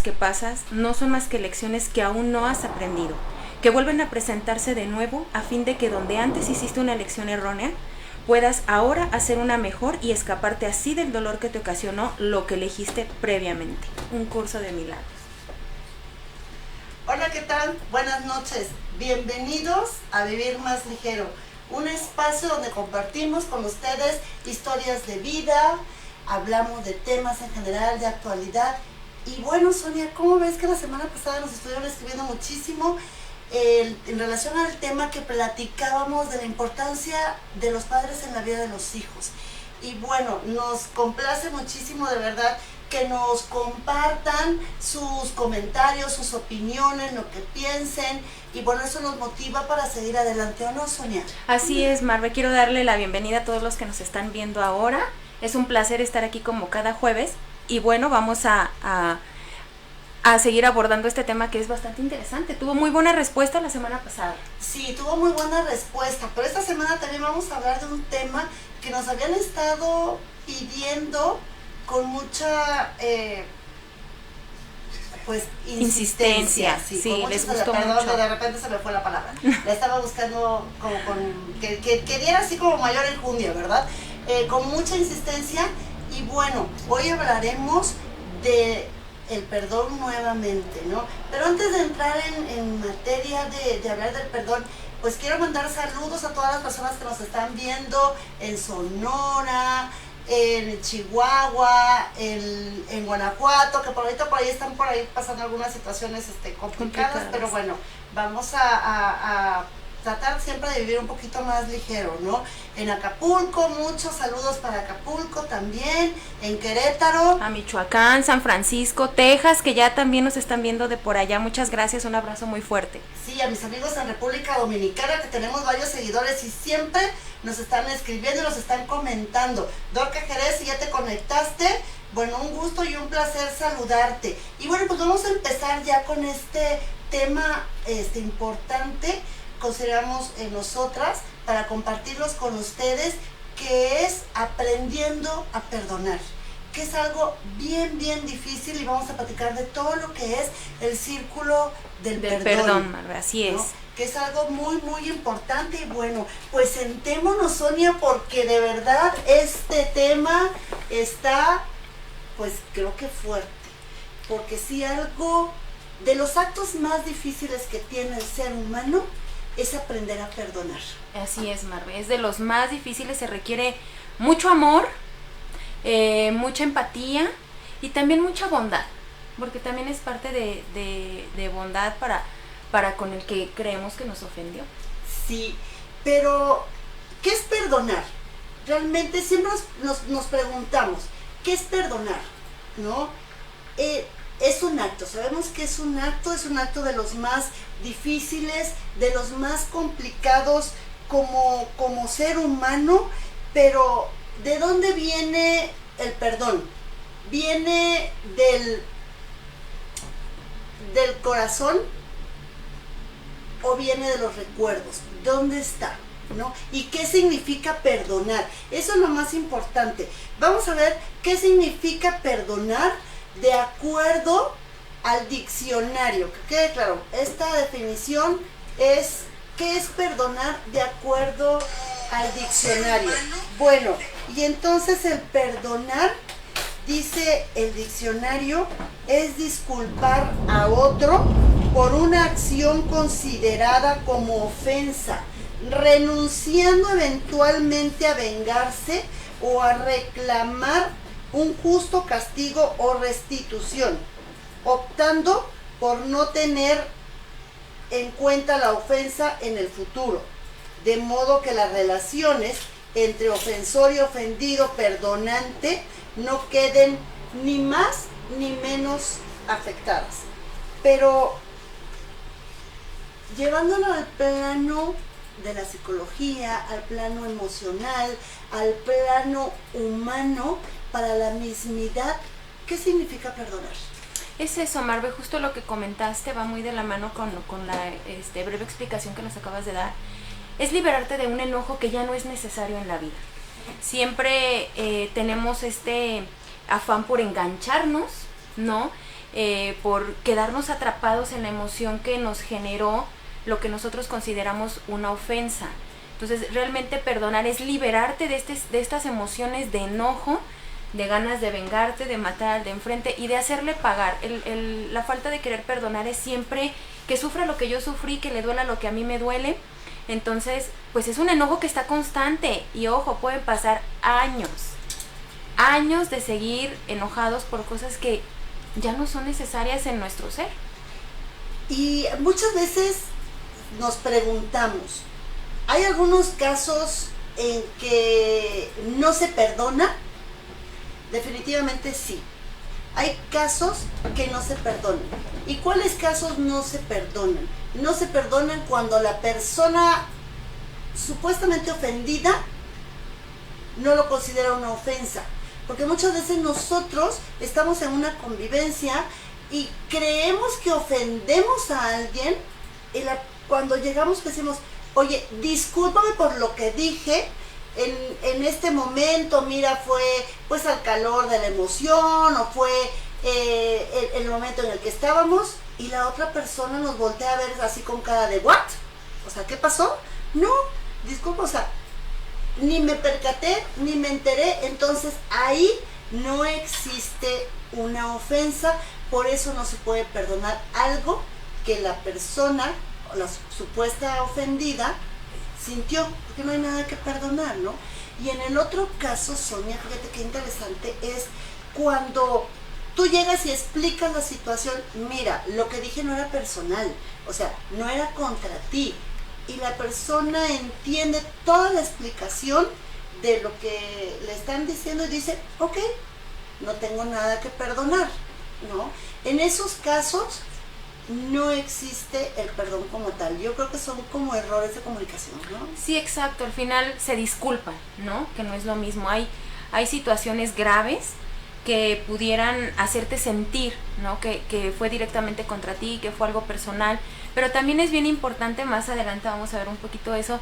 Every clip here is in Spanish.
que pasas no son más que lecciones que aún no has aprendido, que vuelven a presentarse de nuevo a fin de que donde antes hiciste una elección errónea, puedas ahora hacer una mejor y escaparte así del dolor que te ocasionó lo que elegiste previamente. Un curso de milagros. Hola, ¿qué tal? Buenas noches. Bienvenidos a Vivir Más Ligero, un espacio donde compartimos con ustedes historias de vida, hablamos de temas en general, de actualidad. Y bueno, Sonia, ¿cómo ves que la semana pasada nos estuvieron escribiendo muchísimo en relación al tema que platicábamos de la importancia de los padres en la vida de los hijos? Y bueno, nos complace muchísimo de verdad que nos compartan sus comentarios, sus opiniones, lo que piensen, y bueno, eso nos motiva para seguir adelante, ¿o no, Sonia? Así es, Marve, quiero darle la bienvenida a todos los que nos están viendo ahora. Es un placer estar aquí como cada jueves, y bueno, vamos a seguir abordando este tema que es bastante interesante. Tuvo muy buena respuesta la semana pasada. Sí, tuvo muy buena respuesta, pero esta semana también vamos a hablar de un tema que nos habían estado pidiendo con mucha pues insistencia. Sí, les gustó mucho. De repente se me fue la palabra. La estaba buscando como que diera así como mayor enjundia, ¿verdad? Con mucha insistencia. Y bueno, hoy hablaremos de el perdón nuevamente, ¿no? Pero antes de entrar en materia de hablar del perdón, pues quiero mandar saludos a todas las personas que nos están viendo en Sonora, en Chihuahua, en Guanajuato, que por ahí están pasando algunas situaciones complicadas, pero bueno, vamos a tratar siempre de vivir un poquito más ligero, ¿no? En Acapulco, muchos saludos para Acapulco también, en Querétaro, a Michoacán, San Francisco, Texas, que ya también nos están viendo de por allá. Muchas gracias, un abrazo muy fuerte. Sí, a mis amigos en República Dominicana, que tenemos varios seguidores y siempre nos están escribiendo y nos están comentando. Dorca Jerez, si ya te conectaste, bueno, un gusto y un placer saludarte. Y bueno, pues vamos a empezar ya con este tema importante, consideramos nosotras, para compartirlos con ustedes, que es aprendiendo a perdonar, que es algo bien difícil, y vamos a platicar de todo lo que es el círculo del perdón, Marve, así ¿no? es. Que es algo muy importante. Y bueno, pues sentémonos, Sonia, porque de verdad este tema está, pues creo que fuerte, porque si algo de los actos más difíciles que tiene el ser humano es aprender a perdonar. Así es, Marve, es de los más difíciles, se requiere mucho amor, mucha empatía y también mucha bondad, porque también es parte de bondad para con el que creemos que nos ofendió. Sí, pero ¿qué es perdonar? Realmente siempre nos preguntamos, ¿qué es perdonar? ¿No? Es un acto, sabemos que es un acto de los más difíciles, de los más complicados como ser humano, pero ¿de dónde viene el perdón? ¿Viene del corazón o viene de los recuerdos? ¿Dónde está? ¿No? ¿Y qué significa perdonar? Eso es lo más importante. Vamos a ver qué significa perdonar de acuerdo al diccionario. Que quede claro, esta definición es ¿qué es perdonar de acuerdo al diccionario? Bueno, y entonces el perdonar, dice el diccionario, es disculpar a otro por una acción considerada como ofensa, renunciando eventualmente a vengarse o a reclamar un justo castigo o restitución, optando por no tener en cuenta la ofensa en el futuro, de modo que las relaciones entre ofensor y ofendido perdonante no queden ni más ni menos afectadas. Pero llevándolo al plano de la psicología, al plano emocional, al plano humano, para la mismidad, ¿qué significa perdonar? Es eso, Marve, justo lo que comentaste va muy de la mano con la breve explicación que nos acabas de dar. Es liberarte de un enojo que ya no es necesario en la vida. Siempre tenemos este afán por engancharnos, ¿no? por quedarnos atrapados en la emoción que nos generó lo que nosotros consideramos una ofensa. Entonces realmente perdonar es liberarte de estas emociones de enojo, de ganas de vengarte, de matar al de enfrente y de hacerle pagar. La falta de querer perdonar es siempre que sufra lo que yo sufrí, que le duela lo que a mí me duele. Entonces, pues es un enojo que está constante y ojo, pueden pasar años de seguir enojados por cosas que ya no son necesarias en nuestro ser. Y muchas veces nos preguntamos, ¿hay algunos casos en que no se perdona? Definitivamente sí. Hay casos que no se perdonan. ¿Y cuáles casos no se perdonan? No se perdonan cuando la persona supuestamente ofendida no lo considera una ofensa. Porque muchas veces nosotros estamos en una convivencia y creemos que ofendemos a alguien y cuando llegamos decimos, oye, discúlpame por lo que dije en este momento, mira, fue pues al calor de la emoción o fue el momento en el que estábamos, y la otra persona nos voltea a ver así con cara de ¿what? O sea, ¿qué pasó? No, disculpa, o sea, ni me percaté, ni me enteré. Entonces ahí no existe una ofensa, por eso no se puede perdonar algo que la persona, o la supuesta ofendida, sintió, porque no hay nada que perdonar, ¿no? Y en el otro caso, Sonia, fíjate qué interesante, es cuando tú llegas y explicas la situación, mira, lo que dije no era personal, o sea, no era contra ti, y la persona entiende toda la explicación de lo que le están diciendo y dice, ok, no tengo nada que perdonar, ¿no? En esos casos no existe el perdón como tal. Yo creo que son como errores de comunicación, ¿no? Sí, exacto. Al final se disculpan, ¿no? Que no es lo mismo. Hay situaciones graves que pudieran hacerte sentir, ¿no? Que fue directamente contra ti, que fue algo personal. Pero también es bien importante, más adelante vamos a ver un poquito eso.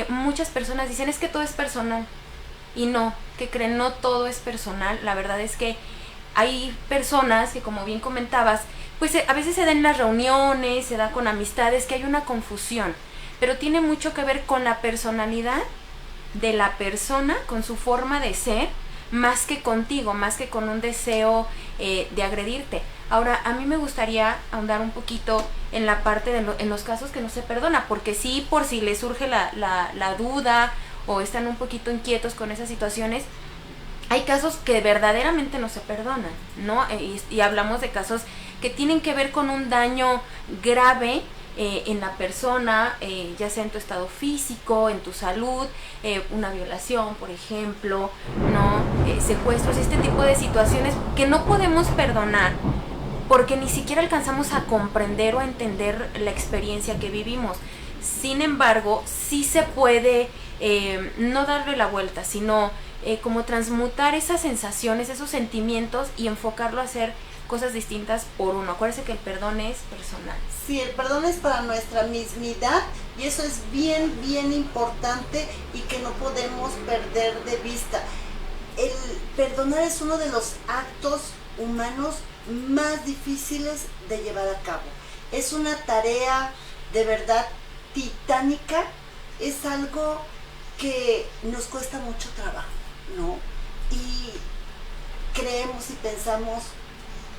Muchas personas dicen, es que todo es personal. Y no, que creen, no todo es personal. La verdad es que hay personas que, como bien comentabas, pues a veces se da en las reuniones, se da con amistades, que hay una confusión, pero tiene mucho que ver con la personalidad de la persona, con su forma de ser, más que contigo, más que con un deseo de agredirte. Ahora, a mí me gustaría ahondar un poquito en la parte en los casos que no se perdona, porque sí, por si les surge la duda o están un poquito inquietos con esas situaciones, hay casos que verdaderamente no se perdonan, ¿no? Y hablamos de casos que tienen que ver con un daño grave en la persona, ya sea en tu estado físico, en tu salud, una violación, por ejemplo, ¿no? Secuestros, este tipo de situaciones que no podemos perdonar porque ni siquiera alcanzamos a comprender o a entender la experiencia que vivimos. Sin embargo, sí se puede no darle la vuelta, sino como transmutar esas sensaciones, esos sentimientos y enfocarlo a hacer cosas distintas por uno. Acuérdense que el perdón es personal. Sí, el perdón es para nuestra mismidad y eso es bien, bien importante y que no podemos perder de vista. El perdonar es uno de los actos humanos más difíciles de llevar a cabo. Es una tarea de verdad titánica, es algo que nos cuesta mucho trabajo, ¿no? Y creemos y pensamos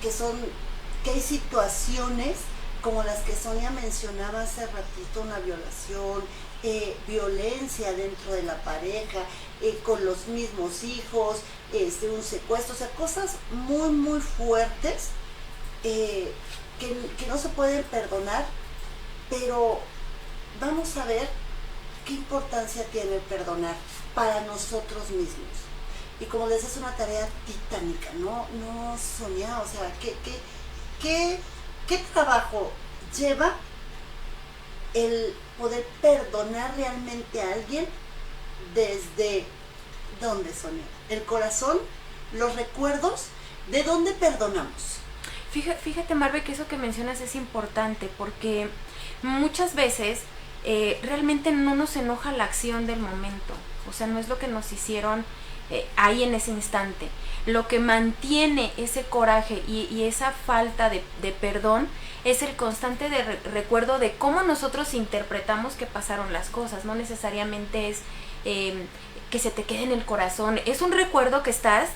que hay situaciones como las que Sonia mencionaba hace ratito, una violación, violencia dentro de la pareja, con los mismos hijos, un secuestro, o sea, cosas muy, muy fuertes que no se pueden perdonar, pero vamos a ver qué importancia tiene el perdonar para nosotros mismos. Y como les es una tarea titánica, no Sonia, o sea, ¿qué trabajo lleva el poder perdonar realmente a alguien? ¿Desde dónde, Sonia? ¿El corazón? ¿Los recuerdos? ¿De dónde perdonamos? Fíjate, Marve, que eso que mencionas es importante porque muchas veces realmente no nos enoja la acción del momento. O sea, no es lo que nos hicieron ahí en ese instante. Lo que mantiene ese coraje y esa falta de perdón es el constante recuerdo de cómo nosotros interpretamos que pasaron las cosas. No necesariamente es que se te quede en el corazón, es un recuerdo que estás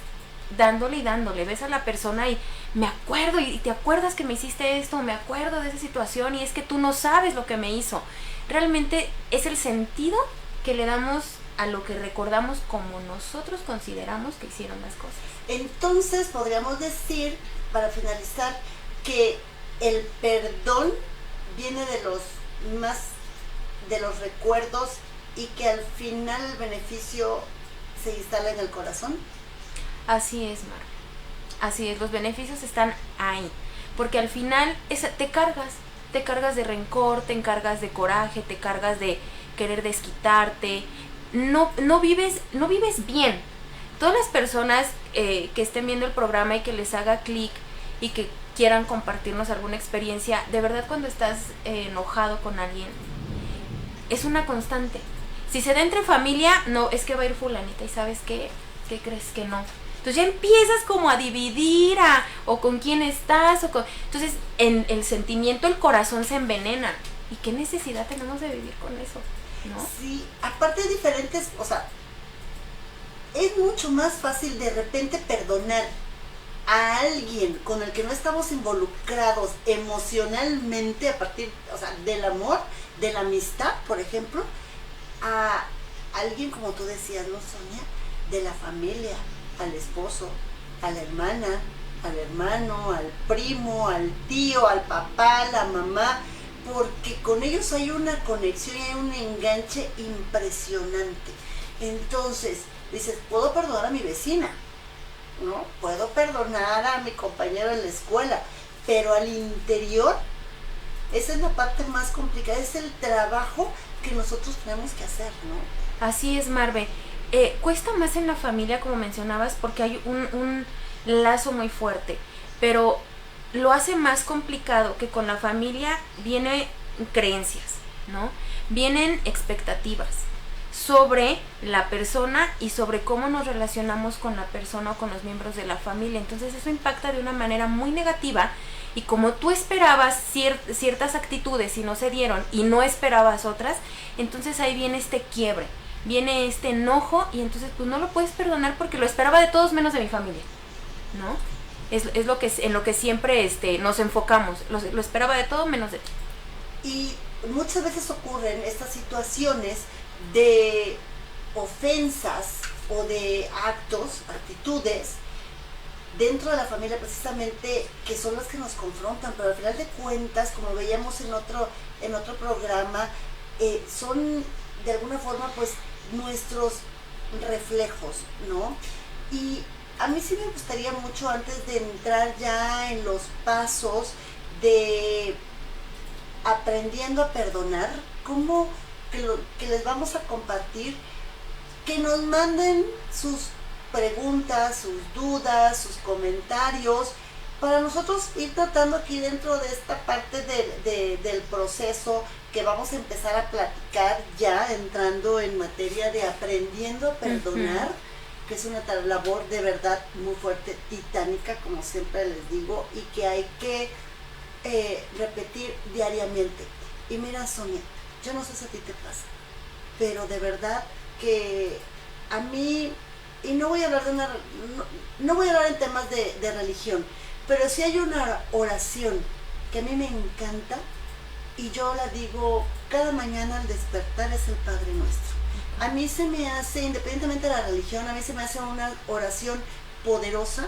dándole y dándole, ves a la persona y me acuerdo y te acuerdas que me hiciste esto, me acuerdo de esa situación y es que tú no sabes lo que me hizo. Realmente es el sentido que le damos a lo que recordamos como nosotros consideramos que hicieron las cosas. Entonces podríamos decir, para finalizar, que el perdón viene de los recuerdos y que al final el beneficio se instala en el corazón. Así es, Mar. Así es, los beneficios están ahí. Porque al final te cargas de rencor, te cargas de coraje, te cargas de querer desquitarte. No vives bien. Todas las personas que estén viendo el programa y que les haga clic y que quieran compartirnos alguna experiencia, de verdad cuando estás enojado con alguien, es una constante. Si se da entre familia, no, es que va a ir fulanita y ¿sabes qué? ¿Qué crees que no? Entonces ya empiezas como a dividir o con quién estás. Entonces en el sentimiento, el corazón se envenena. ¿Y qué necesidad tenemos de vivir con eso? ¿No? Sí, aparte de diferentes, o sea, es mucho más fácil de repente perdonar a alguien con el que no estamos involucrados emocionalmente a partir, o sea, del amor, de la amistad, por ejemplo, a alguien, como tú decías, ¿no, Sonia? De la familia, al esposo, a la hermana, al hermano, al primo, al tío, al papá, a la mamá, porque con ellos hay una conexión y hay un enganche impresionante. Entonces, dices, puedo perdonar a mi vecina, ¿no? Puedo perdonar a mi compañero en la escuela, pero al interior, esa es la parte más complicada, es el trabajo que nosotros tenemos que hacer, ¿no? Así es, Marve. Cuesta más en la familia, como mencionabas, porque hay un lazo muy fuerte, pero lo hace más complicado que con la familia vienen creencias, ¿no? Vienen expectativas sobre la persona y sobre cómo nos relacionamos con la persona o con los miembros de la familia. Entonces eso impacta de una manera muy negativa y como tú esperabas ciertas actitudes y no se dieron y no esperabas otras, entonces ahí viene este quiebre, viene este enojo y entonces pues no lo puedes perdonar porque lo esperaba de todos menos de mi familia, ¿no? Es lo que en lo que siempre nos enfocamos, lo esperaba de todo menos de ti. Y muchas veces ocurren estas situaciones de ofensas o de actos, actitudes dentro de la familia precisamente que son las que nos confrontan, pero al final de cuentas, como veíamos en otro programa, son de alguna forma pues nuestros reflejos, ¿no? Y a mí sí me gustaría mucho, antes de entrar ya en los pasos de aprendiendo a perdonar, cómo que les vamos a compartir, que nos manden sus preguntas, sus dudas, sus comentarios, para nosotros ir tratando aquí dentro de esta parte del proceso que vamos a empezar a platicar ya entrando en materia de aprendiendo a perdonar, que es una labor de verdad muy fuerte, titánica, como siempre les digo, y que hay que repetir diariamente. Y mira, Sonia, yo no sé si a ti te pasa, pero de verdad que a mí, y no voy a hablar no voy a hablar en temas de religión, pero sí hay una oración que a mí me encanta y yo la digo cada mañana al despertar, es el Padre Nuestro. A mí se me hace, independientemente de la religión, a mí se me hace una oración poderosa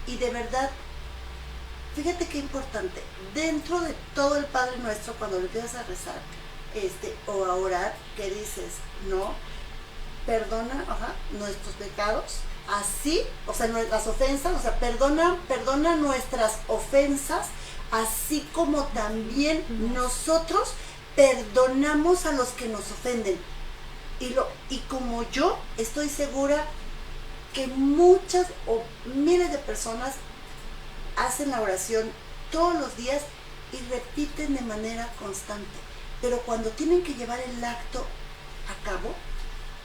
y de verdad, fíjate qué importante, dentro de todo el Padre Nuestro, cuando le empiezas a rezar o a orar, que dices, no, perdona nuestros pecados, así, o sea, las ofensas, o sea, perdona nuestras ofensas, así como también nosotros perdonamos a los que nos ofenden. Y como yo estoy segura que muchas o miles de personas hacen la oración todos los días y repiten de manera constante, pero cuando tienen que llevar el acto a cabo,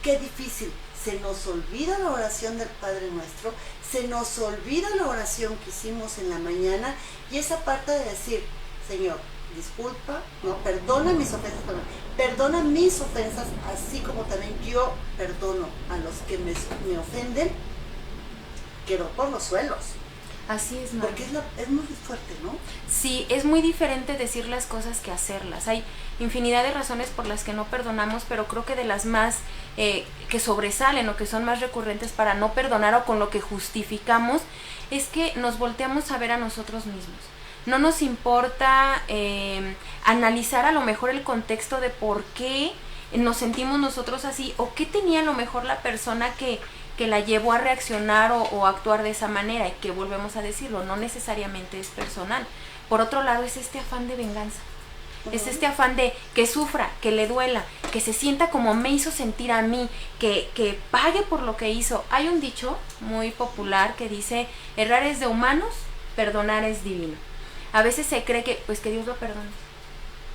qué difícil. se nos olvida la oración del Padre Nuestro, se nos olvida la oración que hicimos en la mañana, y esa parte de decir, Señor, disculpa, no, perdona mis ofensas, así como también yo perdono a los que me ofenden, quedó por los suelos. Así es, Mar. Porque es muy fuerte, ¿no? Sí, es muy diferente decir las cosas que hacerlas. Hay infinidad de razones por las que no perdonamos, pero creo que de las más que sobresalen o que son más recurrentes para no perdonar o con lo que justificamos, es que nos volteamos a ver a nosotros mismos. No nos importa analizar a lo mejor el contexto de por qué nos sentimos nosotros así, o qué tenía a lo mejor la persona que la llevó a reaccionar o actuar de esa manera, y que volvemos a decirlo, no necesariamente es personal. Por otro lado, es este afán de venganza. Es este afán de que sufra, que le duela, que se sienta como me hizo sentir a mí, que pague por lo que hizo. Hay un dicho muy popular que dice, errar es de humanos, perdonar es divino. A veces se cree que Dios lo perdone,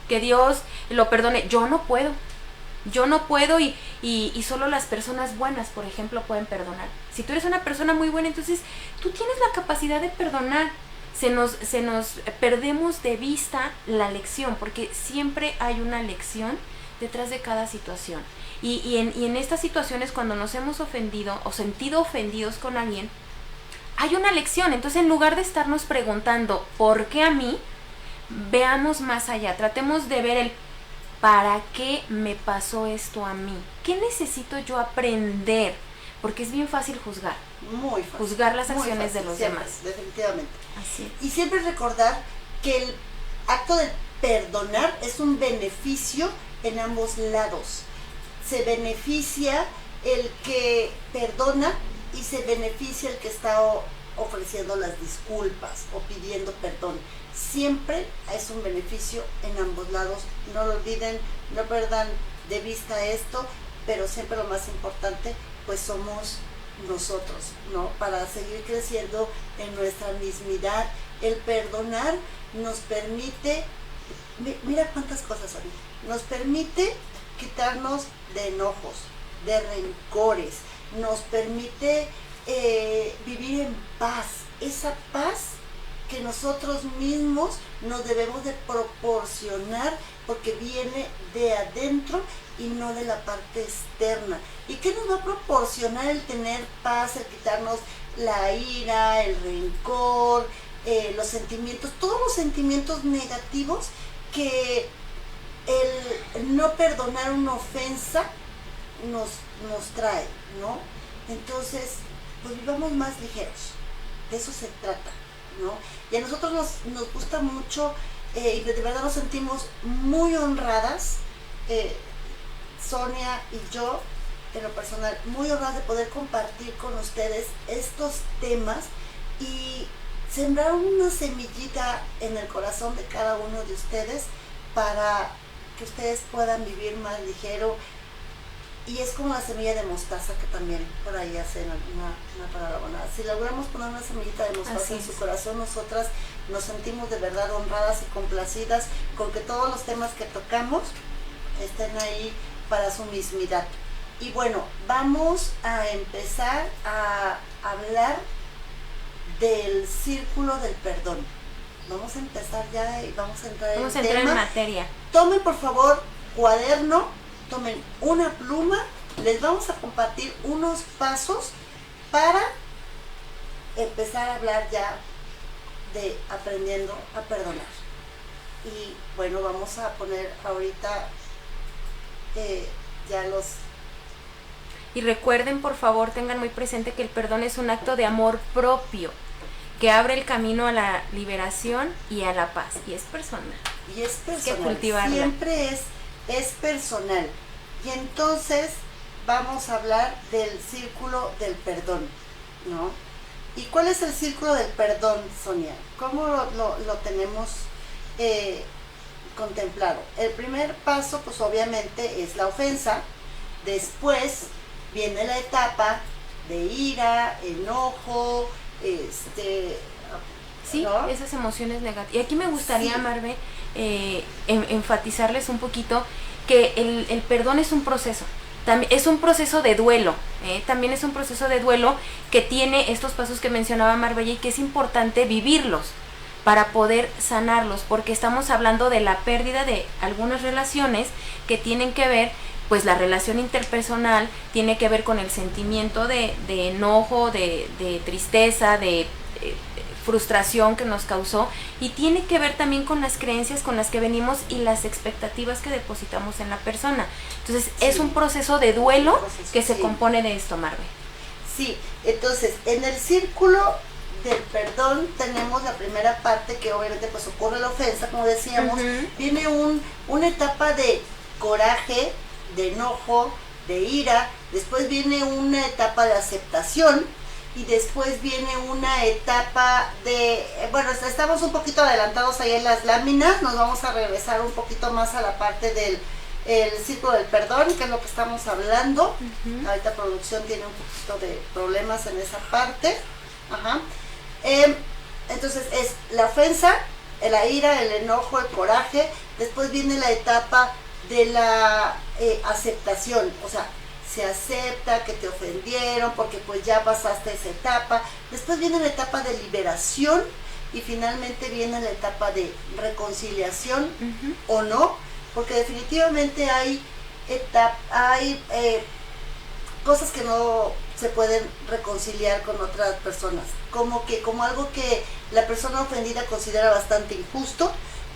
que Dios lo perdone. Yo no puedo y solo las personas buenas, por ejemplo, pueden perdonar. Si tú eres una persona muy buena, entonces tú tienes la capacidad de perdonar. Se nos perdemos de vista la lección, porque siempre hay una lección detrás de cada situación. Y en estas situaciones, cuando nos hemos ofendido o sentido ofendidos con alguien, hay una lección. Entonces, en lugar de estarnos preguntando ¿por qué a mí?, veamos más allá, tratemos de ver el ¿para qué me pasó esto a mí? ¿Qué necesito yo aprender? Porque es bien fácil juzgar. Muy fácil. Juzgar las acciones fácil, de los siempre, demás. Definitivamente. Así es. Y siempre recordar que el acto de perdonar es un beneficio en ambos lados. Se beneficia el que perdona y se beneficia el que está ofreciendo las disculpas o pidiendo perdón. Siempre es un beneficio en ambos lados. No lo olviden, no perdan de vista esto, pero siempre lo más importante, pues somos nosotros, ¿no? Para seguir creciendo en nuestra mismidad. El perdonar nos permite, mira cuántas cosas hay, nos permite quitarnos de enojos, de rencores, nos permite vivir en paz, esa paz que nosotros mismos nos debemos de proporcionar, porque viene de adentro y no de la parte externa. ¿Y qué nos va a proporcionar el tener paz, el quitarnos la ira, el rencor, los sentimientos, todos los sentimientos negativos que el no perdonar una ofensa nos trae, ¿no? Entonces, pues vivamos más ligeros, de eso se trata, ¿no? Y a nosotros nos gusta mucho y de verdad nos sentimos muy honradas, Sonia y yo, en lo personal, muy honradas de poder compartir con ustedes estos temas y sembrar una semillita en el corazón de cada uno de ustedes para que ustedes puedan vivir más ligero. Y es como la semilla de mostaza que también por ahí hacen una palabra buena. Si logramos poner una semillita de mostaza en su corazón, nosotras nos sentimos de verdad honradas y complacidas con que todos los temas que tocamos estén ahí para su mismidad. Y bueno, vamos a empezar a hablar del círculo del perdón. Vamos a empezar ya y vamos a entrar en materia. Tomen por favor cuaderno, tomen una pluma, les vamos a compartir unos pasos para empezar a hablar ya de aprendiendo a perdonar. Y bueno, vamos a poner ahorita ya los... Y recuerden, por favor, tengan muy presente que el perdón es un acto de amor propio, que abre el camino a la liberación y a la paz. Y es personal. Y es personal. Hay que cultivarla. Siempre es personal. Y entonces vamos a hablar del círculo del perdón, ¿no? ¿Y cuál es el círculo del perdón, Sonia? ¿Cómo lo tenemos contemplado? El primer paso, pues obviamente, es la ofensa. Después viene la etapa de ira, enojo, sí, ¿no? Esas emociones negativas. Y aquí me gustaría, sí, Marve, enfatizarles un poquito que el perdón es un proceso. también es un proceso de duelo, también es un proceso de duelo que tiene estos pasos que mencionaba Marbella y que es importante vivirlos para poder sanarlos, porque estamos hablando de la pérdida de algunas relaciones que tienen que ver, pues la relación interpersonal tiene que ver con el sentimiento de enojo, de tristeza, de frustración que nos causó, y tiene que ver también con las creencias con las que venimos y las expectativas que depositamos en la persona. Entonces es un proceso de duelo que se compone de esto, Marve. Sí, entonces en el círculo del perdón tenemos la primera parte, que obviamente pues ocurre la ofensa, como decíamos. Viene una etapa de coraje, de enojo, de ira, después viene una etapa de aceptación, y después viene una etapa de, bueno, estamos un poquito adelantados ahí en las láminas, nos vamos a regresar un poquito más a la parte del círculo del perdón, que es lo que estamos hablando. Ahorita producción tiene un poquito de problemas en esa parte. Entonces es la ofensa, la ira, el enojo, el coraje. Después viene la etapa de la aceptación, o sea, se acepta que te ofendieron porque pues ya pasaste esa etapa. Después viene la etapa de liberación, y finalmente viene la etapa de reconciliación o no, porque definitivamente hay cosas que no se pueden reconciliar con otras personas, como algo que la persona ofendida considera bastante injusto,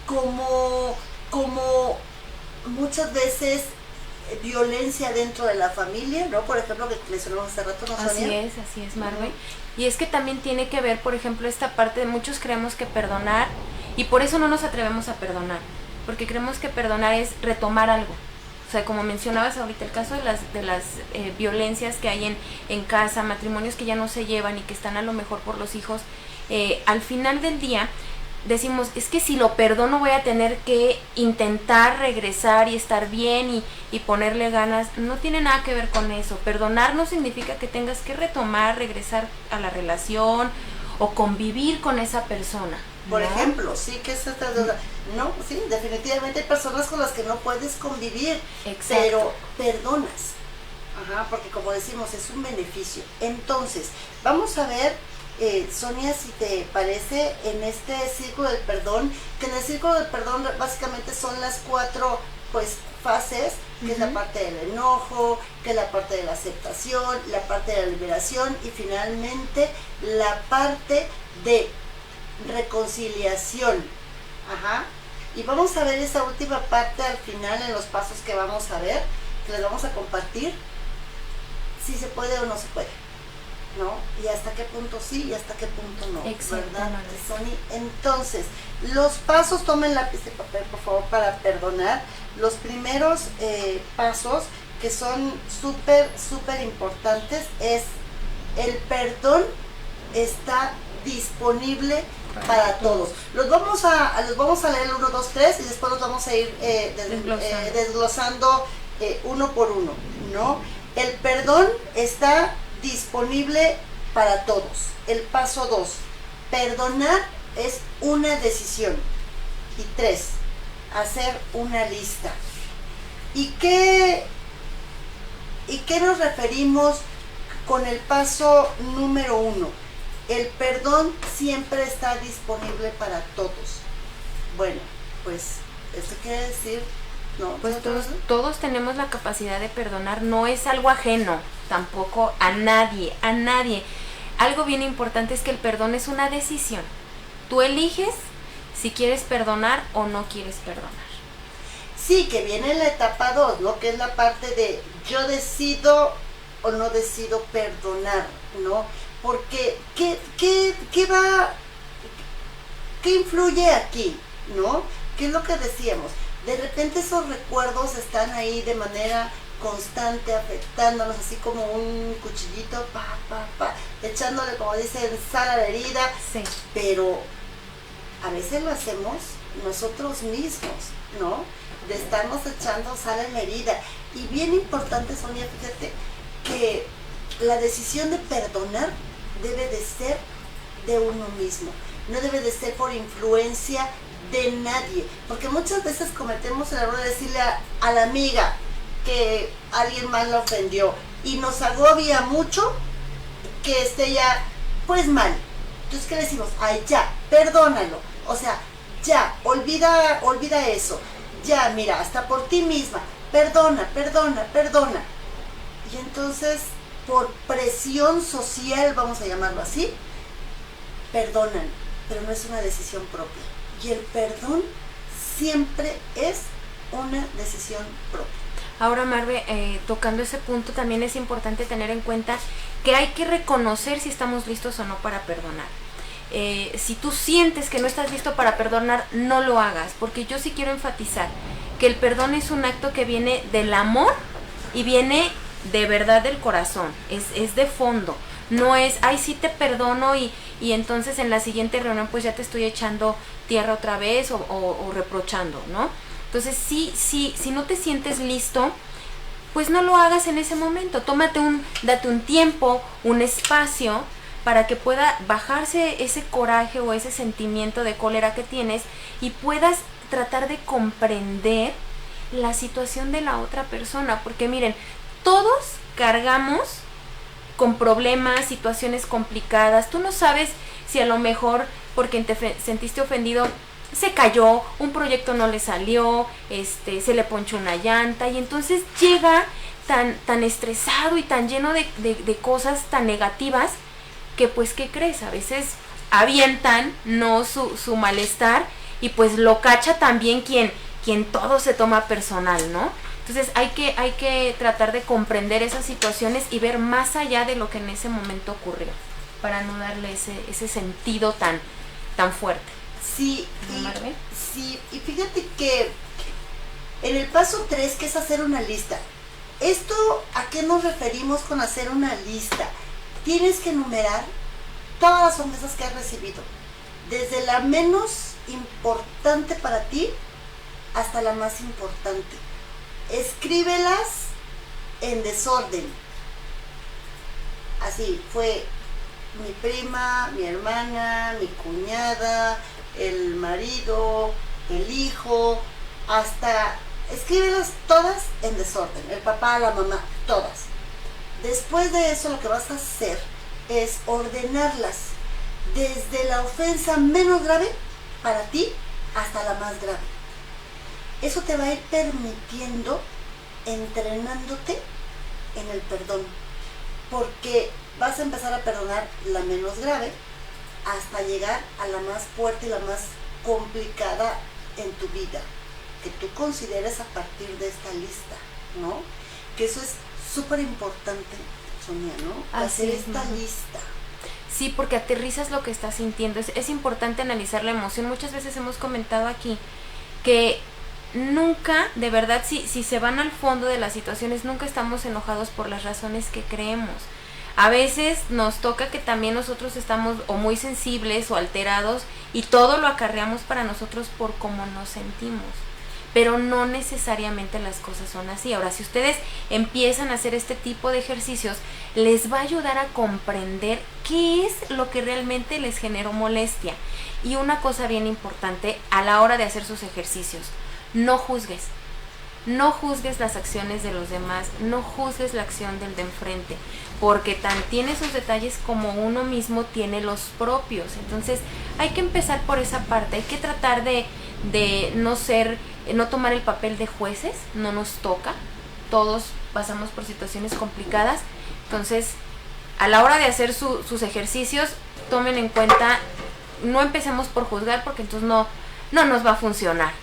como muchas veces violencia dentro de la familia, ¿no? Por ejemplo, que mencionamos hace rato, ¿no, Sonia? Así es, Marve. Y es que también tiene que ver, por ejemplo, esta parte de muchos creemos que perdonar, y por eso no nos atrevemos a perdonar, porque creemos que perdonar es retomar algo. O sea, como mencionabas ahorita, el caso de las violencias que hay en casa, matrimonios que ya no se llevan y que están a lo mejor por los hijos, al final del día decimos, es que si lo perdono voy a tener que intentar regresar y estar bien y ponerle ganas. No tiene nada que ver con eso. Perdonar no significa que tengas que retomar, regresar a la relación o convivir con esa persona, ¿no? Por ejemplo, sí, que es esta duda. No, sí, definitivamente hay personas con las que no puedes convivir. Exacto. Pero perdonas. Porque como decimos, es un beneficio. Entonces, vamos a ver, Sonia, si te parece, en este círculo del perdón, que en el círculo del perdón básicamente son las 4 pues fases, que es la parte del enojo, que es la parte de la aceptación, la parte de la liberación, y finalmente la parte de reconciliación. Y vamos a ver esa última parte al final, en los pasos que vamos a ver, que les vamos a compartir, si se puede o no se puede, ¿no? Y hasta qué punto sí y hasta qué punto no, ¿verdad, Sony? Entonces, los pasos, tomen lápiz y papel, por favor, para perdonar. Los primeros pasos, que son súper importantes, es: el perdón está disponible para todos. Los vamos a leer el 1, 2, 3, y después los vamos a ir desglosando uno por uno, ¿no? El perdón está disponible para todos. El paso 2, perdonar es una decisión. Y 3, hacer una lista. ¿Y qué nos referimos con el paso número 1? El perdón siempre está disponible para todos. Bueno, pues esto quiere decir, ¿no? Pues todos tenemos la capacidad de perdonar, no es algo ajeno tampoco a nadie. Algo bien importante es que el perdón es una decisión. Tú eliges si quieres perdonar o no quieres perdonar. Sí, que viene en la etapa 2, ¿no? Que es la parte de yo decido o no decido perdonar, ¿no? Porque, ¿qué influye aquí, ¿no? ¿Qué es lo que decíamos? De repente esos recuerdos están ahí de manera constante, afectándonos, así como un cuchillito, echándole, como dicen, sal a la herida. Sí. Pero a veces lo hacemos nosotros mismos, ¿no? De estarnos echando sal en la herida. Y bien importante, Sonia, fíjate, que la decisión de perdonar debe de ser de uno mismo, no debe de ser por influencia de nadie, porque muchas veces cometemos el error de decirle a la amiga, que alguien más la ofendió y nos agobia mucho que esté ya pues mal. Entonces, ¿qué le decimos? Ay, ya, perdónalo. O sea, ya, olvida eso. Ya, mira, hasta por ti misma. Perdona. Y entonces, por presión social, vamos a llamarlo así, perdonan, pero no es una decisión propia. Y el perdón siempre es una decisión propia. Ahora, Marve, tocando ese punto, también es importante tener en cuenta que hay que reconocer si estamos listos o no para perdonar. Si tú sientes que no estás listo para perdonar, no lo hagas, porque yo sí quiero enfatizar que el perdón es un acto que viene del amor y viene de verdad del corazón, es de fondo. No es, ay, sí te perdono y entonces en la siguiente reunión pues ya te estoy echando tierra otra vez o reprochando, ¿no? Entonces si no te sientes listo, pues no lo hagas en ese momento. Date un tiempo, un espacio para que pueda bajarse ese coraje o ese sentimiento de cólera que tienes y puedas tratar de comprender la situación de la otra persona. Porque miren, todos cargamos con problemas, situaciones complicadas. Tú no sabes si a lo mejor porque te sentiste ofendido se cayó, un proyecto no le salió, se le ponchó una llanta y entonces llega tan estresado y tan lleno de cosas tan negativas que pues, ¿qué crees? A veces avientan su malestar y pues lo cacha también quien todo se toma personal, ¿no? Entonces hay que tratar de comprender esas situaciones y ver más allá de lo que en ese momento ocurrió, para no darle ese sentido tan fuerte. Sí, y fíjate que en el paso 3, que es hacer una lista, ¿esto a qué nos referimos con hacer una lista? Tienes que enumerar todas las ofensas que has recibido, desde la menos importante para ti hasta la más importante. Escríbelas en desorden. Así, fue mi prima, mi hermana, mi cuñada, el marido, el hijo, hasta escríbelas todas en desorden, el papá, la mamá, todas. Después de eso lo que vas a hacer es ordenarlas desde la ofensa menos grave para ti hasta la más grave. Eso te va a ir permitiendo entrenándote en el perdón, porque vas a empezar a perdonar la menos grave hasta llegar a la más fuerte y la más complicada en tu vida, que tú consideres a partir de esta lista, ¿no? Que eso es súper importante, Sonia, ¿no? Hacer esta lista. Sí, porque aterrizas lo que estás sintiendo. Es importante analizar la emoción. Muchas veces hemos comentado aquí que nunca, de verdad, si se van al fondo de las situaciones, nunca estamos enojados por las razones que creemos. A veces nos toca que también nosotros estamos o muy sensibles o alterados y todo lo acarreamos para nosotros por cómo nos sentimos. Pero no necesariamente las cosas son así. Ahora, si ustedes empiezan a hacer este tipo de ejercicios, les va a ayudar a comprender qué es lo que realmente les generó molestia. Y una cosa bien importante a la hora de hacer sus ejercicios: no juzgues. No juzgues las acciones de los demás, no juzgues la acción del de enfrente, porque tan tiene sus detalles como uno mismo tiene los propios. Entonces hay que empezar por esa parte, hay que tratar de no tomar el papel de jueces, no nos toca, todos pasamos por situaciones complicadas. Entonces, a la hora de hacer sus ejercicios, tomen en cuenta, no empecemos por juzgar, porque entonces no nos va a funcionar.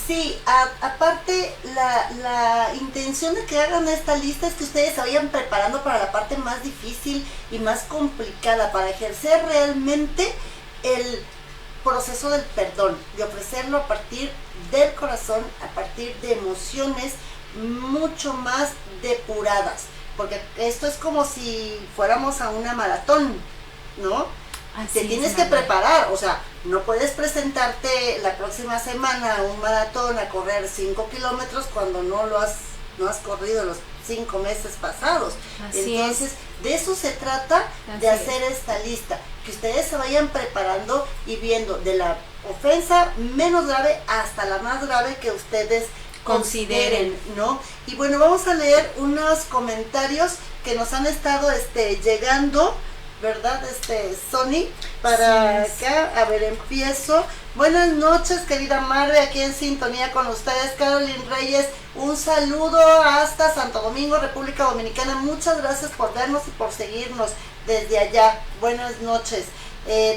Sí, aparte la intención de que hagan esta lista es que ustedes se vayan preparando para la parte más difícil y más complicada, para ejercer realmente el proceso del perdón, de ofrecerlo a partir del corazón, a partir de emociones mucho más depuradas, porque esto es como si fuéramos a una maratón, ¿no? Te tienes que preparar, o sea, no puedes presentarte la próxima semana a un maratón a correr 5 kilómetros cuando no has corrido los 5 meses pasados. Entonces, de eso se trata, de hacer esta lista, que ustedes se vayan preparando y viendo de la ofensa menos grave hasta la más grave que ustedes consideren, ¿no? Y bueno, vamos a leer unos comentarios que nos han estado llegando, ¿verdad? Sony, para sí, acá. A ver, empiezo. Buenas noches, querida Marve, aquí en sintonía con ustedes. Carolyn Reyes, un saludo hasta Santo Domingo, República Dominicana. Muchas gracias por vernos y por seguirnos desde allá. Buenas noches.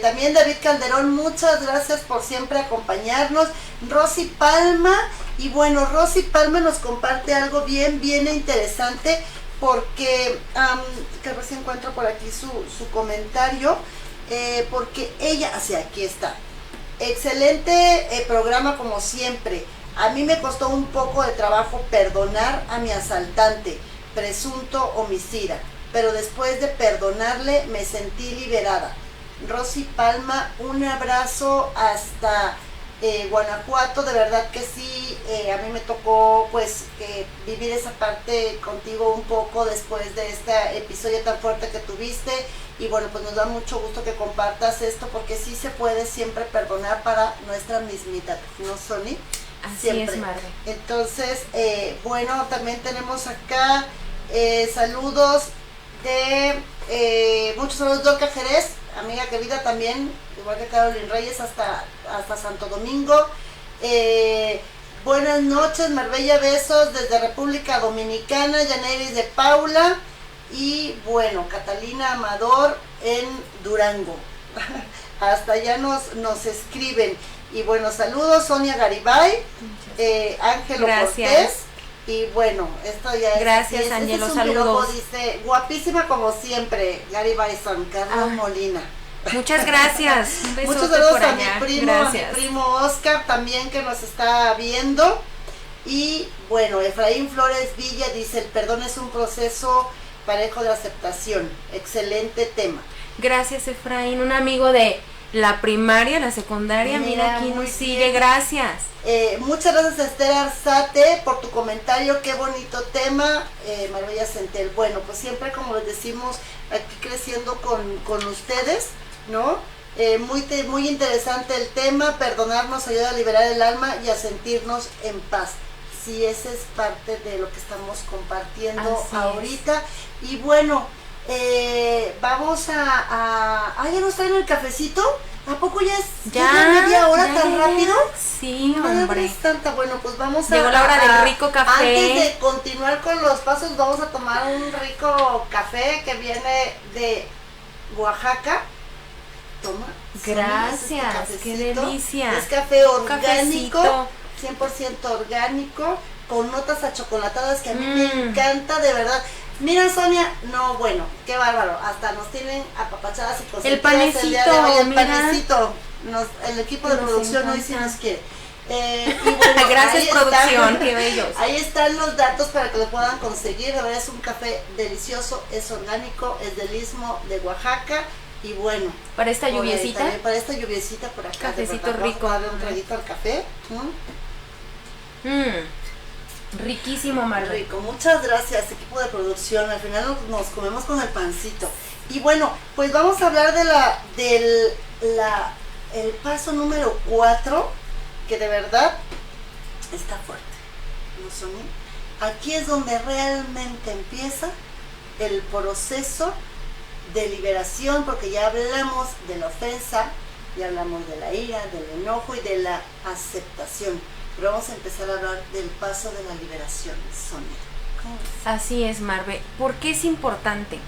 También David Calderón, muchas gracias por siempre acompañarnos. Rosy Palma, y bueno, Rosy Palma nos comparte algo bien interesante, porque, que a ver si encuentro por aquí su comentario, porque ella, hacia aquí está. Excelente programa como siempre. A mí me costó un poco de trabajo perdonar a mi asaltante, presunto homicida, pero después de perdonarle me sentí liberada. Rosy Palma, un abrazo hasta Guanajuato. De verdad que sí, a mí me tocó pues vivir esa parte contigo un poco después de este episodio tan fuerte que tuviste, y bueno, pues nos da mucho gusto que compartas esto, porque sí se puede siempre perdonar para nuestra mismita, ¿no, Sony? Así Siempre. es, Marve. Entonces, bueno, también tenemos acá saludos de muchos saludos de Olga Jerez, amiga querida también, igual que Carolyn Reyes, hasta Santo Domingo. Buenas noches, Marbella, besos desde República Dominicana. Yaneiris de Paula, y bueno, Catalina Amador en Durango. Hasta allá nos escriben. Y bueno, saludos, Sonia Garibay, Ángelo Cortés. Y bueno, esto ya es. Gracias, Ángelo, es saludos. Piropo, dice, guapísima como siempre, Garibay San Carlos Molina. Muchas gracias. Un besote. Muchos saludos por a allá. mi Gracias. primo Oscar también, que nos está viendo. Y bueno, Efraín Flores Villa dice, el perdón es un proceso parejo de aceptación. Excelente tema. Gracias, Efraín, un amigo de la primaria, la secundaria. Mira, aquí nos sigue. Gracias. Muchas gracias, Esther Arzate, por tu comentario. Qué bonito tema, Marbella Centel. Bueno, pues siempre, como les decimos, aquí creciendo con ustedes, ¿no? Muy interesante el tema. Perdonar nos ayuda a liberar el alma y a sentirnos en paz. Sí, esa es parte de lo que estamos compartiendo Así ahorita. Y bueno, vamos a ¿ya nos traen el cafecito? ¿A poco ya es media hora tan rápido? Sí, hombre. Es tanta. Bueno, pues vamos Llegó la hora del rico café. Antes de continuar con los pasos, vamos a tomar un rico café que viene de Oaxaca. Toma. Gracias, qué delicia. Es café orgánico, Cafecito. 100% orgánico, con notas achocolatadas que a mí me encanta, de verdad. Mira, Sonia, no, bueno, qué bárbaro, hasta nos tienen apapachadas y cositas. El panecito, día de hoy, el mira. panecito, el equipo de Nos producción encanta. hoy sí nos quiere. Y bueno, Gracias, ahí producción, qué bellos. Ahí están los datos para que lo puedan conseguir. De verdad es un café delicioso, es orgánico, es del Istmo de Oaxaca. Y bueno, Para esta por ahí lluviecita. también, para esta lluviecita por acá. Cafecito de verdad, rico. vamos a darle un traguito al café. Riquísimo, Marve. Rico, muchas gracias, equipo de producción. Al final nos comemos con el pancito. Y bueno, pues vamos a hablar de el paso número 4, que de verdad está fuerte. ¿No, Sonia? Aquí es donde realmente empieza el proceso de liberación, porque ya hablamos de la ofensa, ya hablamos de la ira, del enojo y de la aceptación. Pero vamos a empezar a hablar del paso de la liberación, Sonia. ¿Cómo ves? Así es, Marve. ¿Por qué es importante?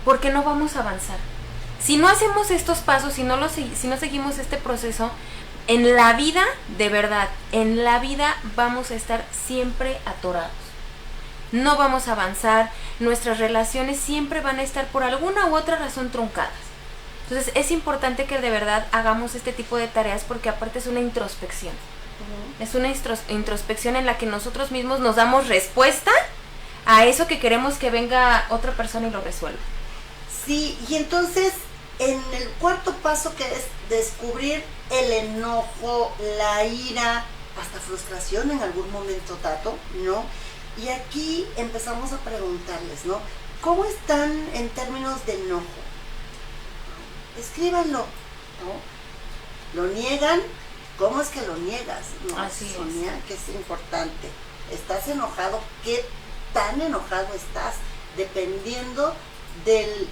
Porque no vamos a avanzar. Si no hacemos estos pasos, si no seguimos este proceso, en la vida, de verdad, en la vida vamos a estar siempre atorados. No vamos a avanzar, nuestras relaciones siempre van a estar por alguna u otra razón truncadas. Entonces es importante que de verdad hagamos este tipo de tareas, porque aparte es una introspección. Es una introspección en la que nosotros mismos nos damos respuesta a eso que queremos que venga otra persona y lo resuelva. Sí, y entonces en el cuarto paso, que es descubrir el enojo, la ira, hasta frustración en algún momento dado, ¿no? Y aquí empezamos a preguntarles, ¿no? ¿Cómo están en términos de enojo? Escríbanlo, ¿no? ¿Lo niegan? ¿Cómo es que lo niegas? No, Así es. Sonia, que es importante. ¿Estás enojado? ¿Qué tan enojado estás? Dependiendo del